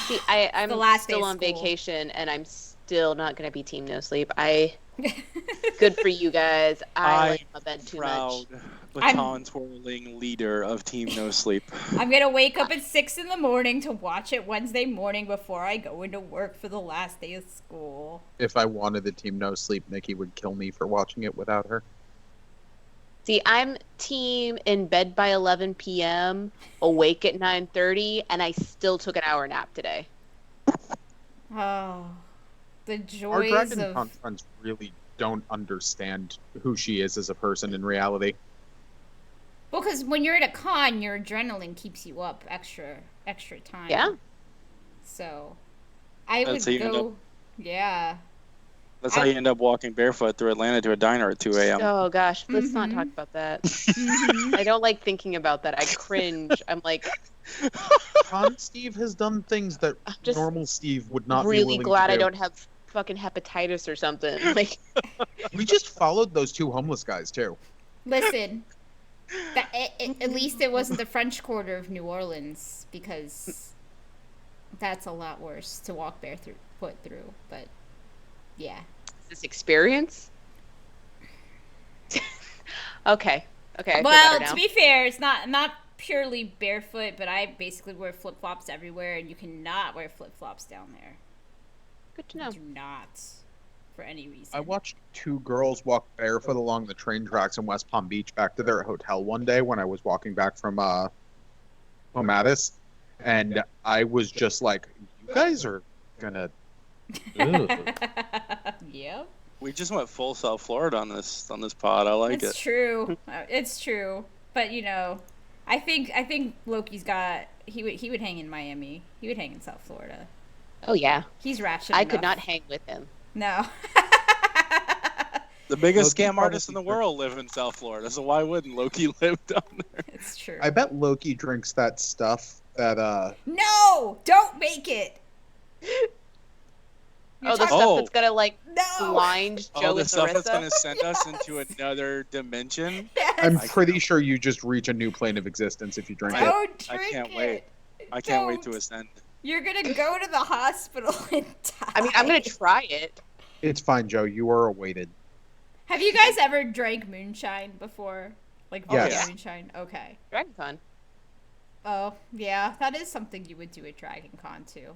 See, I'm the last day still of on school. vacation, and I'm still not gonna be Team No Sleep. Good for you guys. I like my bed too much. Proud baton twirling leader of Team No Sleep. I'm going to wake up at 6 in the morning to watch it Wednesday morning before I go into work for the last day of school. if I wanted the team No Sleep, Nikki would kill me for watching it without her. See, I'm team in bed by 11 p.m., awake at 9:30, and I still took an hour nap today. Oh, the Our joys Dragon of... Con friends really don't understand who she is as a person in reality. Well, because when you're at a con, your adrenaline keeps you up extra time. Yeah. So, I would That's how you end go... Yeah. That's how you end up walking barefoot through Atlanta to a diner at 2 a.m. Oh gosh, let's not Mhm. talk about that. Mhm. I don't like thinking about that. I cringe. I'm like, Con Steve has done things that I'm just normal Steve would not be really willing glad to I do. don't have fucking hepatitis or something. Like, We just followed those 2 homeless guys too. Listen, at least it wasn't the French Quarter of New Orleans, because that's a lot worse to walk barefoot through. But yeah, this experience. Okay. I feel well, better now. to be fair, it's not purely barefoot, but I basically wear flip flops everywhere, and you cannot wear flip flops down there. Good to know. Do not, for any reason. I watched 2 girls walk barefoot along the train tracks in West Palm Beach back to their hotel one day when I was walking back from Clematis, and I was just like, "You guys are gonna." Ugh. Yep. We just went full South Florida on this pod. I like It's it. true. It's true. But I think Loki's got he would hang in Miami. He would hang in South Florida. Oh yeah. He's ratchet I enough. could not hang with him. No. The biggest Loki scam artists in the probably world live in South Florida, so why wouldn't Loki live down there? It's true. I bet Loki drinks that stuff that No! Don't make it! Oh, the talking- stuff that's gonna like No! blind Joe The and stuff that's Sarissa. going to send us into another dimension. Yes. I'm I pretty sure you just reach a new plane of existence if you drink it. Don't I drink can't it. wait. I can't wait to Don't. ascend. You're gonna go to the hospital and die. I mean, I'm gonna try it. It's fine, Joe. You are awaited. Have you guys ever drank moonshine before? Like vodka Yes. moonshine? Okay. Dragon Con. Oh, yeah. That is something you would do at Dragon Con, too.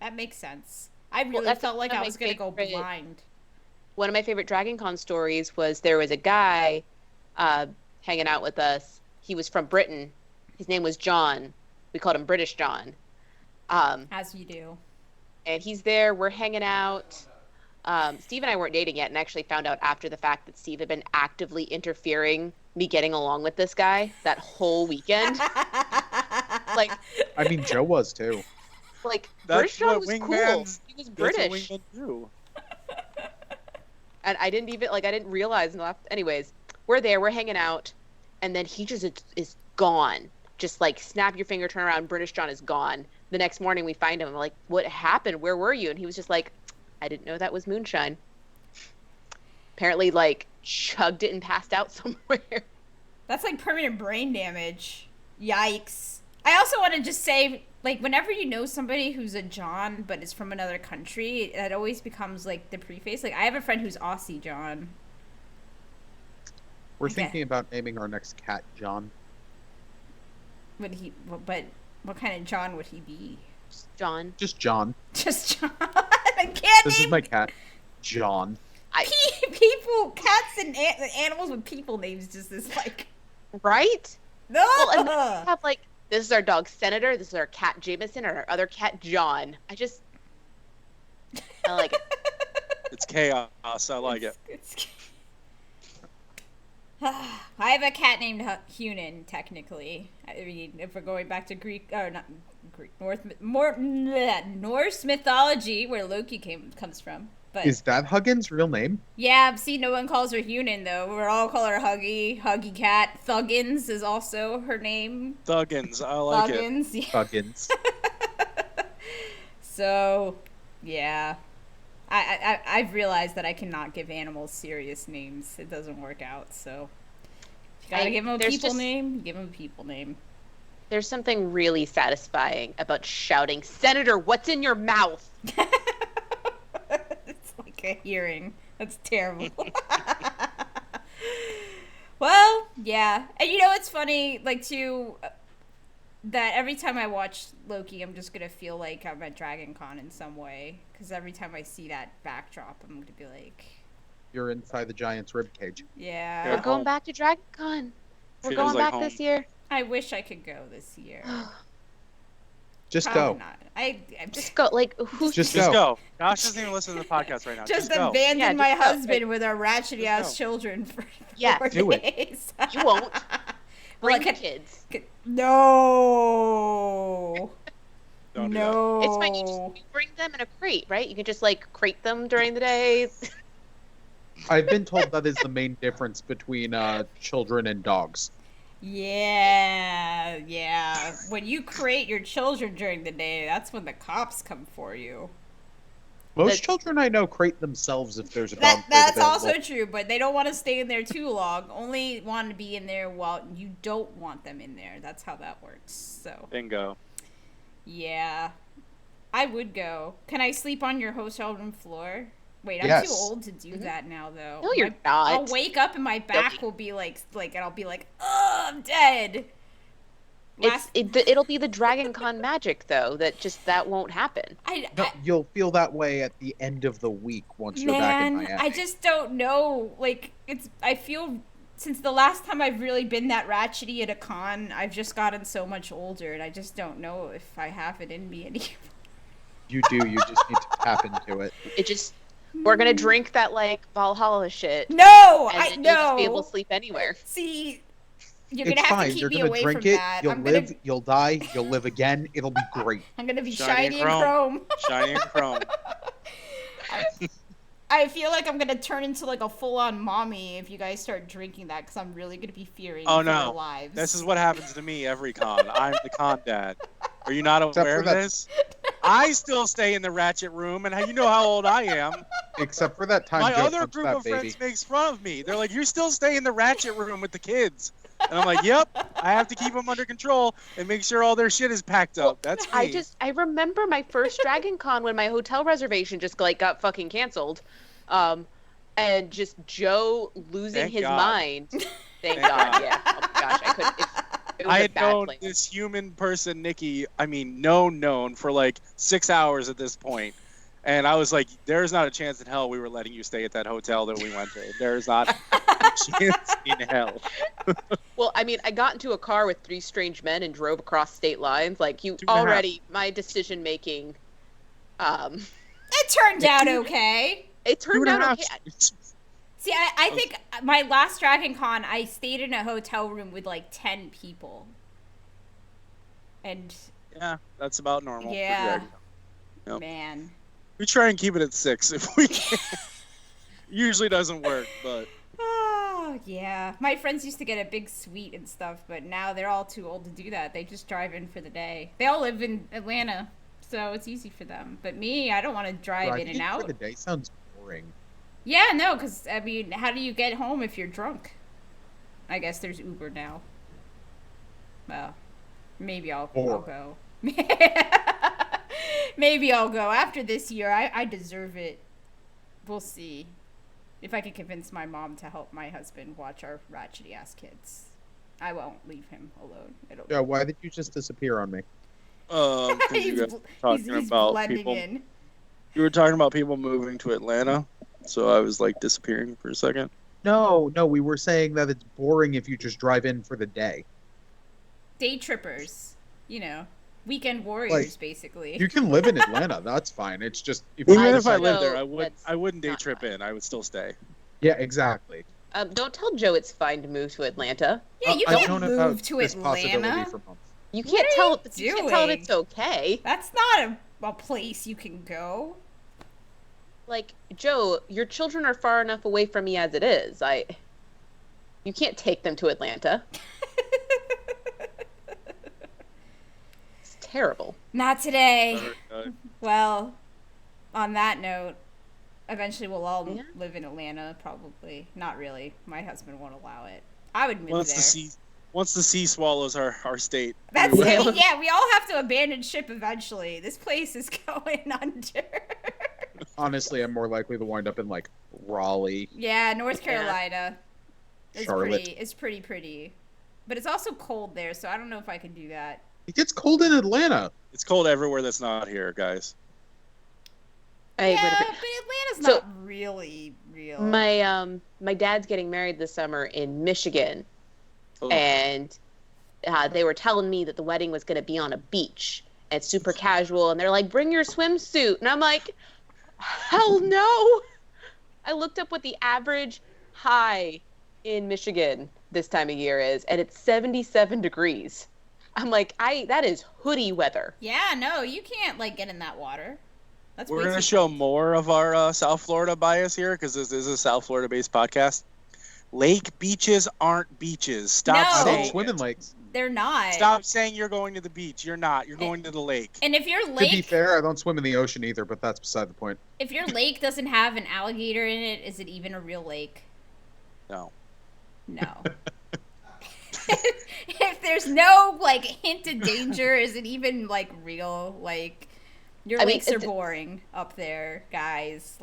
That makes sense. I Well, really that's felt like one of I my was gonna go favorite- blind. One of my favorite Dragon Con stories was there was a guy hanging out with us. He was from Britain. His name was John. We called him British John. As you do. And he's there. We're hanging out. Steve and I weren't dating yet, and actually found out after the fact that Steve had been actively interfering me getting along with this guy that whole weekend. Like, I mean, Joe was too. British John what was cool. wingmans- He was That's what British. wingmen do. And I didn't even I didn't realize until after. Anyways, we're there, we're hanging out, and then he just is gone. Just like snap your finger, turn around, British John is gone. The next morning we find him. I'm like, what happened? Where were you? And he was just like, I didn't know that was moonshine. Apparently, like, chugged it and passed out somewhere. That's like permanent brain damage. Yikes. I also want to just say, like, whenever you know somebody who's a John but is from another country, that always becomes like the preface. Like, I have a friend who's Aussie John. We're Okay. thinking about naming our next cat John. But what kind of John would he be? John. Just John. Just John. I can't This is name my cat, John. people, cats and animals with people names. Just this like Right? no. Well, and then we have like, this is our dog Senator, this is our cat Jameson, and our other cat John. I like it. It's chaos. I like it. I have a cat named Hunan, technically. I mean, if we're going back to Greek, or not Greek, Norse mythology, where Loki comes from. But Is that Huggins' real name? yeah, see, no one calls her Hunan, though. We all call her Huggy Cat. Thuggins is also her name. Thuggins. I like it. Thuggins, yeah. Huggins. So, yeah. I've realized that I cannot give animals serious names. It doesn't work out, so. You gotta give them a people name, give them a people name. There's something really satisfying about shouting, Senator, what's in your mouth? It's like a hearing. That's terrible. Well, yeah. And you know what's funny? Like, too, that every time I watch Loki, I'm just gonna feel like I'm at Dragon Con in some way. Because every time I see that backdrop, I'm gonna be like, You're inside the giant's ribcage. yeah. We're going back to Dragon Con. We're Feels going like back home. this year. I wish I could go this year. Just Probably go. not. I'm Just go. Like, who's Just Just go. go. Josh doesn't even listen to the podcast right now. just go. abandon Yeah, my just go. husband with our ratchety Just ass go. children for Yeah, 4 do it. days. You won't. Well, I Bring the could- kids. No. Don't do that. No. It's fine. You bring them in a crate, right? You can just like crate them during the day. I've been told that is the main difference between children and dogs. Yeah. When you create your children during the day, that's when the cops come for you. Most That's- children I know crate themselves if there's a dog crate That's available. also true, but they don't want to stay in there too long. Only want to be in there while you don't want them in there. That's how that works. So, Bingo. yeah. I would go. Can I sleep on your hotel room floor? Wait, I'm too Yes. old to do that now, though. No, you're I'll not. wake up and my back Nope. will be like, and I'll be like, oh, I'm dead. It'll be the Dragon Con magic, though, that won't happen. No, you'll feel that way at the end of the week once you're back in Miami. I just don't know. Like, I feel since the last time I've really been that ratchety at a con, I've just gotten so much older, and I just don't know if I have it in me anymore. You do. You just need to tap into it. We're gonna drink that like Valhalla shit. No, And I then you'll just be able no. to sleep anywhere. See, you're It's gonna have fine. to keep You're me gonna away drink from it. that. You'll I'm live. gonna, You'll die. You'll live again. It'll be great. I'm gonna be Shiny shiny and and chrome. Shiny and chrome. I feel like I'm gonna turn into like a full-on mommy if you guys start drinking that, because I'm really gonna be fearing for their lives. This is what happens to me every con. I'm the con dad. Are you not Except aware for of that- this? I still stay in the ratchet room, and you know how old I am. Except for that time My Joe other punched group that of baby. friends makes fun of me. They're like, "You still stay in the ratchet room with the kids," and I'm like, "Yep, I have to keep them under control and make sure all their shit is packed up." That's me. I remember my first Dragon Con when my hotel reservation just like got fucking canceled, and just Joe losing Thank his God. mind. Thank Thank God, God. yeah. Oh my gosh, I couldn't. It was I a had bad known plan. this human person, Nikki. I mean, known for like 6 hours at this point. And I was like, there's not a chance in hell we were letting you stay at that hotel that we went to. There's not a chance in hell. Well, I mean, I got into a car with 3 strange men and drove across state lines. Like, you 2.5. already, my decision making, It turned out okay. it turned out okay. See, I think my last Dragon Con, I stayed in a hotel room with like 10 people. And Yeah, that's about normal. for yeah, Dragon. Yep. man. We try and keep it at 6 if we can. Usually doesn't work, but Oh, yeah. My friends used to get a big suite and stuff, but now they're all too old to do that. They just drive in for the day. They all live in Atlanta, so it's easy for them. But me, I don't want to drive in and out. For the day sounds boring. Yeah, no, because, I mean, how do you get home if you're drunk? I guess there's Uber now. Well, maybe I'll go. Maybe I'll go. After this year, I deserve it. We'll see. If I can convince my mom to help my husband watch our ratchety-ass kids. I won't leave him alone. Yeah, why did you just disappear on me? 'cause you guys were talking he's about blending people. in. You were talking about people moving to Atlanta, so I was like disappearing for a second. No, we were saying that it's boring if you just drive in for the day. Day trippers. You know. Weekend warriors, basically. You can live in Atlanta, that's fine. It's just Even I if I know lived there, that's I wouldn't day not trip fine. in. I would still stay. Yeah, exactly. Don't tell Joe it's fine to move to Atlanta. Yeah, you I've can't known move about to this possibility Atlanta. for months. You What can't are tell. you You can't tell it doing? it's okay. That's not a place you can go. Like, Joe, your children are far enough away from me as it is. You can't take them to Atlanta. It's terrible. Not today. Uh, Well, on that note, eventually we'll all Yeah. live in Atlanta, probably. Not really. My husband won't allow it. I would move Once the sea swallows our state. That's we will. it. Yeah, we all have to abandon ship eventually. This place is going under. Honestly, I'm more likely to wind up in like Raleigh. Yeah, North Carolina. Charlotte. It's pretty. But it's also cold there, so I don't know if I can do that. It gets cold in Atlanta. It's cold everywhere that's not here, guys. Yeah, but Atlanta's So- not really real. My dad's getting married this summer in Michigan, Oh. and they were telling me that the wedding was going to be on a beach and super casual, and they're like, bring your swimsuit, and I'm like, hell no. I looked up what the average high in Michigan this time of year is, and it's 77 degrees. I'm like, that is hoodie weather. Yeah, no, you can't get in that water. That's We're way going to too show cold. more of our South Florida bias here because this is a South Florida-based podcast. Lake beaches aren't beaches. Stop No. I saying don't swim in it. lakes. They're not. Stop saying you're going to the beach. You're not. You're going to the lake. And if your To be lake fair, I don't swim in the ocean either, but that's beside the point. if your lake doesn't have an alligator in it, is it even a real lake? No. No. If there's no hint of danger, is it even real? Your I mean, lakes are boring up there, guys.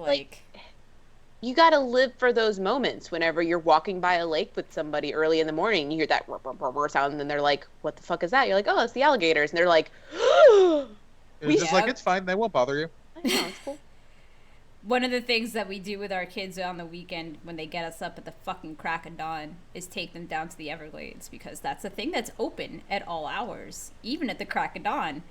You got to live for those moments whenever you're walking by a lake with somebody early in the morning. You hear that sound, and then they're like, what the fuck is that? You're like, oh, it's the alligators. And they're like, It's just like, Yeah. it's fine. They won't bother you. I know, it's cool. One of the things that we do with our kids on the weekend when they get us up at the fucking crack of dawn is take them down to the Everglades, because that's a thing that's open at all hours, even at the crack of dawn.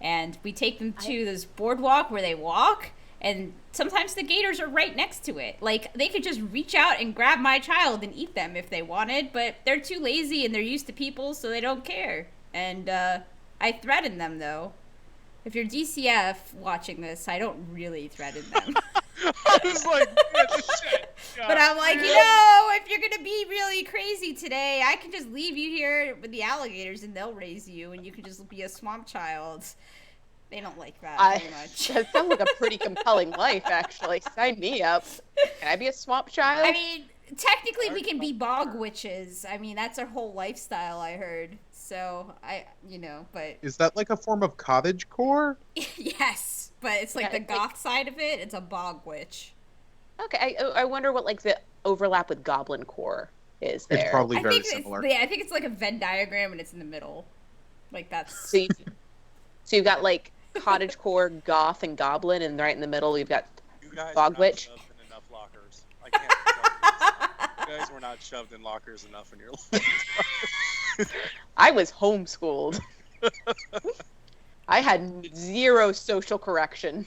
And we take them to this boardwalk where they walk, and sometimes the gators are right next to it. They could just reach out and grab my child and eat them if they wanted, but they're too lazy and they're used to people, so they don't care. And I threaten them, though. If you're DCF watching this, I don't really threaten them. I was like, man, this shit. But I'm like, if you're gonna be really crazy today, I can just leave you here with the alligators and they'll raise you, and you can just be a swamp child. They don't like that very much. That sounds like a pretty compelling life, actually. Sign me up. Can I be a swamp child? I mean, technically we can be bog witches. I mean, that's our whole lifestyle, I heard. So, but... Is that like a form of cottagecore? Yes, but it's like the goth side of it. It's a bog witch. Okay, I wonder what like the overlap with goblin core is there. It's probably very similar. I think it's like a Venn diagram and it's in the middle. Like that's... So you've got like cottagecore, goth, and goblin, and right in the middle you've got bog witch. In enough lockers. I can't tell you guys were not shoved in lockers enough in your life. I was homeschooled. I had zero social correction.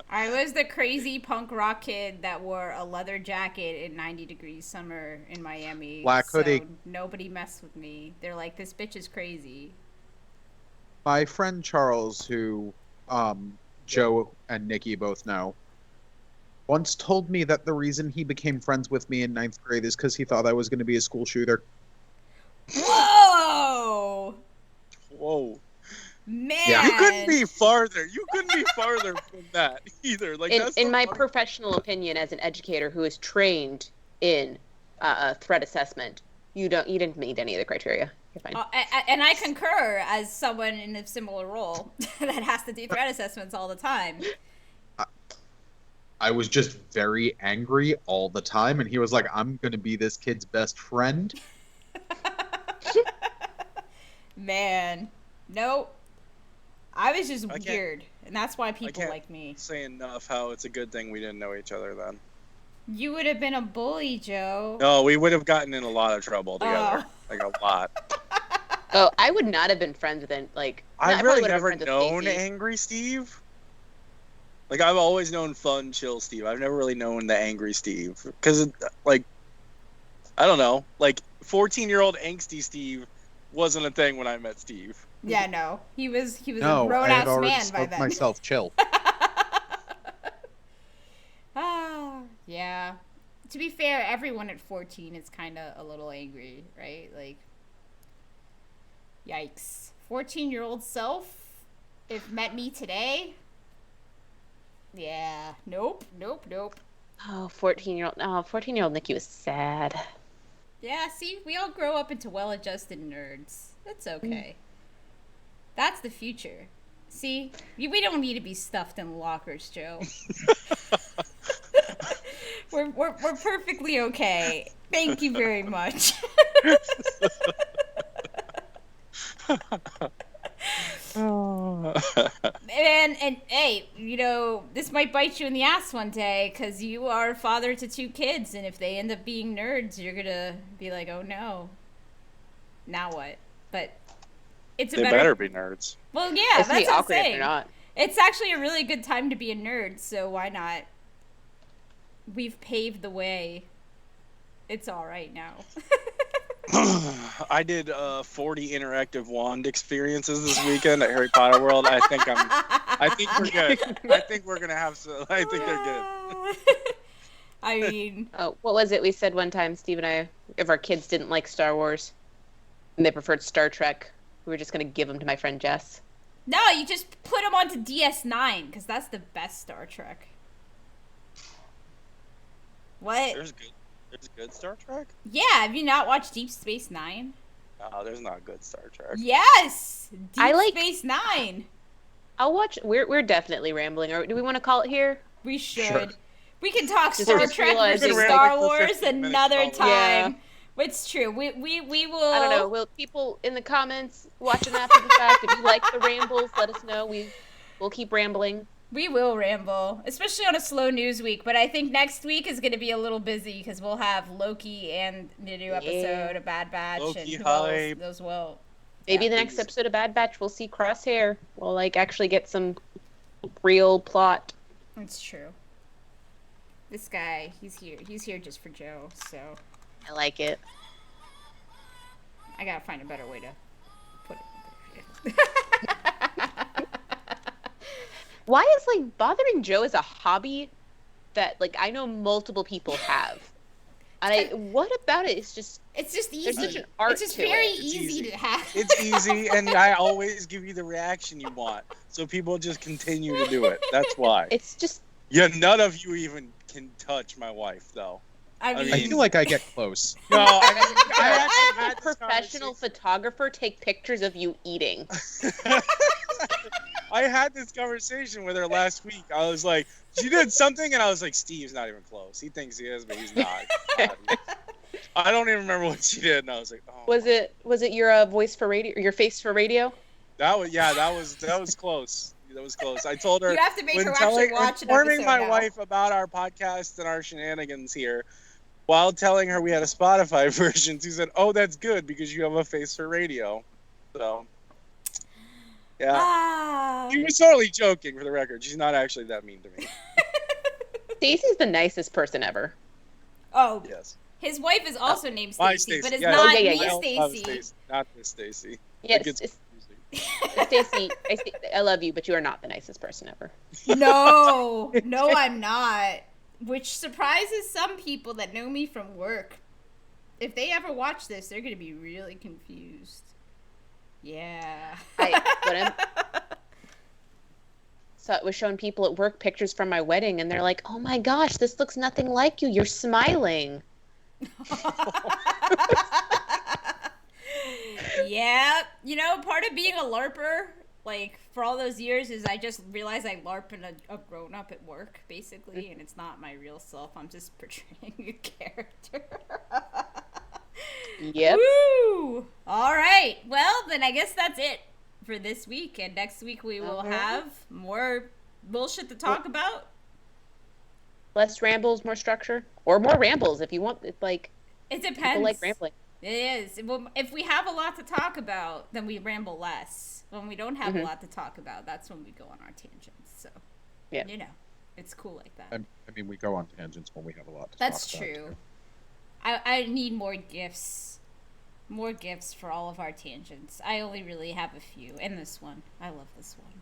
I was the crazy punk rock kid that wore a leather jacket in 90 degrees summer in Miami. Black hoodie. So nobody messed with me. They're like, this bitch is crazy. My friend Charles, who Joe and Nikki both know, once told me that the reason he became friends with me in 9th grade is because he thought I was going to be a school shooter. Whoa! Whoa. Man! Yeah. You couldn't be farther. You couldn't be farther from that either. Like in my professional opinion, as an educator who is trained in threat assessment, you didn't meet any of the criteria. You're fine. And I concur as someone in a similar role that has to do threat assessments all the time. I was just very angry all the time, and he was like, I'm going to be this kid's best friend. Man. Nope. I was just weird, and that's why people like me. I can't say enough how it's a good thing we didn't know each other then. You would have been a bully, Joe. No, we would have gotten in a lot of trouble together. Like, a lot. Oh, I would not have been friends with him. Like, I've really never known Angry Steve. Like, I've always known fun, chill Steve. I've never really known the Angry Steve. Because, like, I don't know. Like, 14-year-old angsty Steve wasn't a thing when I met Steve. Yeah, no. He was a No, I had grown-ass already man by smoked then. myself chill. Yeah. To be fair, everyone at 14 is kind of a little angry, right? Like, yikes. 14-year-old self, if met me today, yeah, nope. Oh, 14-year-old Nikki was sad. Yeah, see, we all grow up into well-adjusted nerds. That's okay. That's the future. See, we don't need to be stuffed in lockers, Joe. We're perfectly okay. Thank you very much. And hey, this might bite you in the ass one day because you are a father to 2 kids, and if they end up being nerds, you're gonna be like, oh no, now what? But they better be nerds. Well, yeah, that's what I'm awkward if saying. they're not. It's actually a really good time to be a nerd, so why not? We've paved the way. It's all right now. I did 40 interactive wand experiences this weekend at Harry Potter World. I think we're good. I think we're gonna have some. I think they're good. I mean, Oh, what was it we said one time, Steve and I? If our kids didn't like Star Wars and they preferred Star Trek, we were just gonna give them to my friend Jess. no, you just put them onto DS9 because that's the best Star Trek. What? There's good Star Trek? Yeah, have you not watched Deep Space Nine? No, there's not good Star Trek. Yes, I Deep like- Space Nine. I'll watch. We're definitely rambling. Or do we want to call it here? We should. Sure. We can talk Just Star Trek realized versus we can Star ramble for Wars 15 minutes another about it. time. It's true. We will. I don't know. Will people in the comments watching after the fact, if you like the rambles, let us know. We'll keep rambling. We will ramble, especially on a slow news week. But I think next week is going to be a little busy because we'll have Loki and the new episode of Bad Batch. Loki and Hype. those will. Maybe the next episode of Bad Batch we'll see Crosshair. We'll actually get some real plot. It's true. This guy, he's here. He's here just for Joe. So I like it. I gotta find a better way to put it. Why is like bothering Joe is a hobby that like I know multiple people have. And what about it is just It's just there's such easy. an art It's just to very it. easy to have. It's easy, and I always give you the reaction you want, so people just continue to do it. That's why. It's just Yeah, none of you even can touch my wife, though. I mean, I feel like I get close. No, I I actually have had a this professional photographer take pictures of you eating. I had this conversation with her last week. I was like, she did something, and I was like, Steve's not even close. He thinks he is, but he's not. I don't even remember what she did, and I was like, oh. Was it your voice for radio, or your face for radio? That was close. That was close. I told her you have to make when her actually watch an informing episode my now. wife about our podcast and our shenanigans here, while telling her we had a Spotify version, she said, "Oh, that's good because you have a face for radio." So, yeah, Ah. he was totally joking. For the record, she's not actually that mean to me. Stacey's the nicest person ever. Oh, Yes, his wife is also named my Stacy, but it's yeah. not Oh, yeah, me, yeah. I love Stacy. not Miss Stacy. Yes, It gets Stacey, I love you, but you are not the nicest person ever. No, I'm not. Which surprises some people that know me from work. If they ever watch this, they're gonna be really confused. Yeah. So it was showing people at work pictures from my wedding, and they're like, "Oh my gosh, this looks nothing like you. You're smiling." Yeah, part of being a LARPer, like, for all those years is I just realized I LARP in a grown-up at work, basically, and it's not my real self. I'm just portraying a character. Yep. Woo! All right. Well, then I guess that's it for this week, and next week we will have more bullshit to talk about. Less rambles, more structure, or more rambles if you want. It's like It depends. people like rambling. It is. Well, if we have a lot to talk about, then we ramble less. When we don't have a lot to talk about, that's when we go on our tangents. So, yeah, it's cool like that. I mean, we go on tangents when we have a lot to That's talk about. true. I need more gifts. More gifts for all of our tangents. I only really have a few. And this one. I love this one.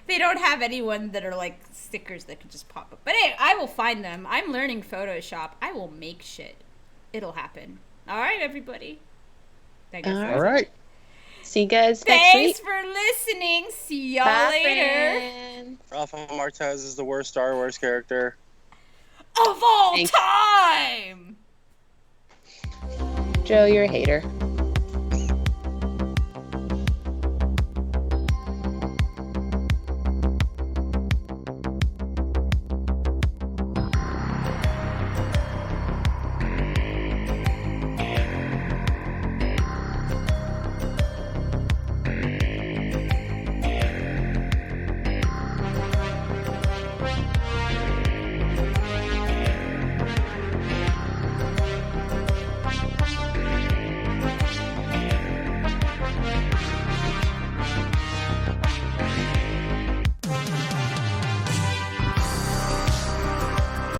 They don't have anyone that are like stickers that could just pop up. But hey, I will find them. I'm learning Photoshop. I will make shit. It'll happen. All right, everybody. I guess that's All right. See you guys next week. Thanks for listening. See y'all Bye, later. friends. Rafa Martez is the worst Star Wars character Of all Thanks. time. Joe, you're a hater.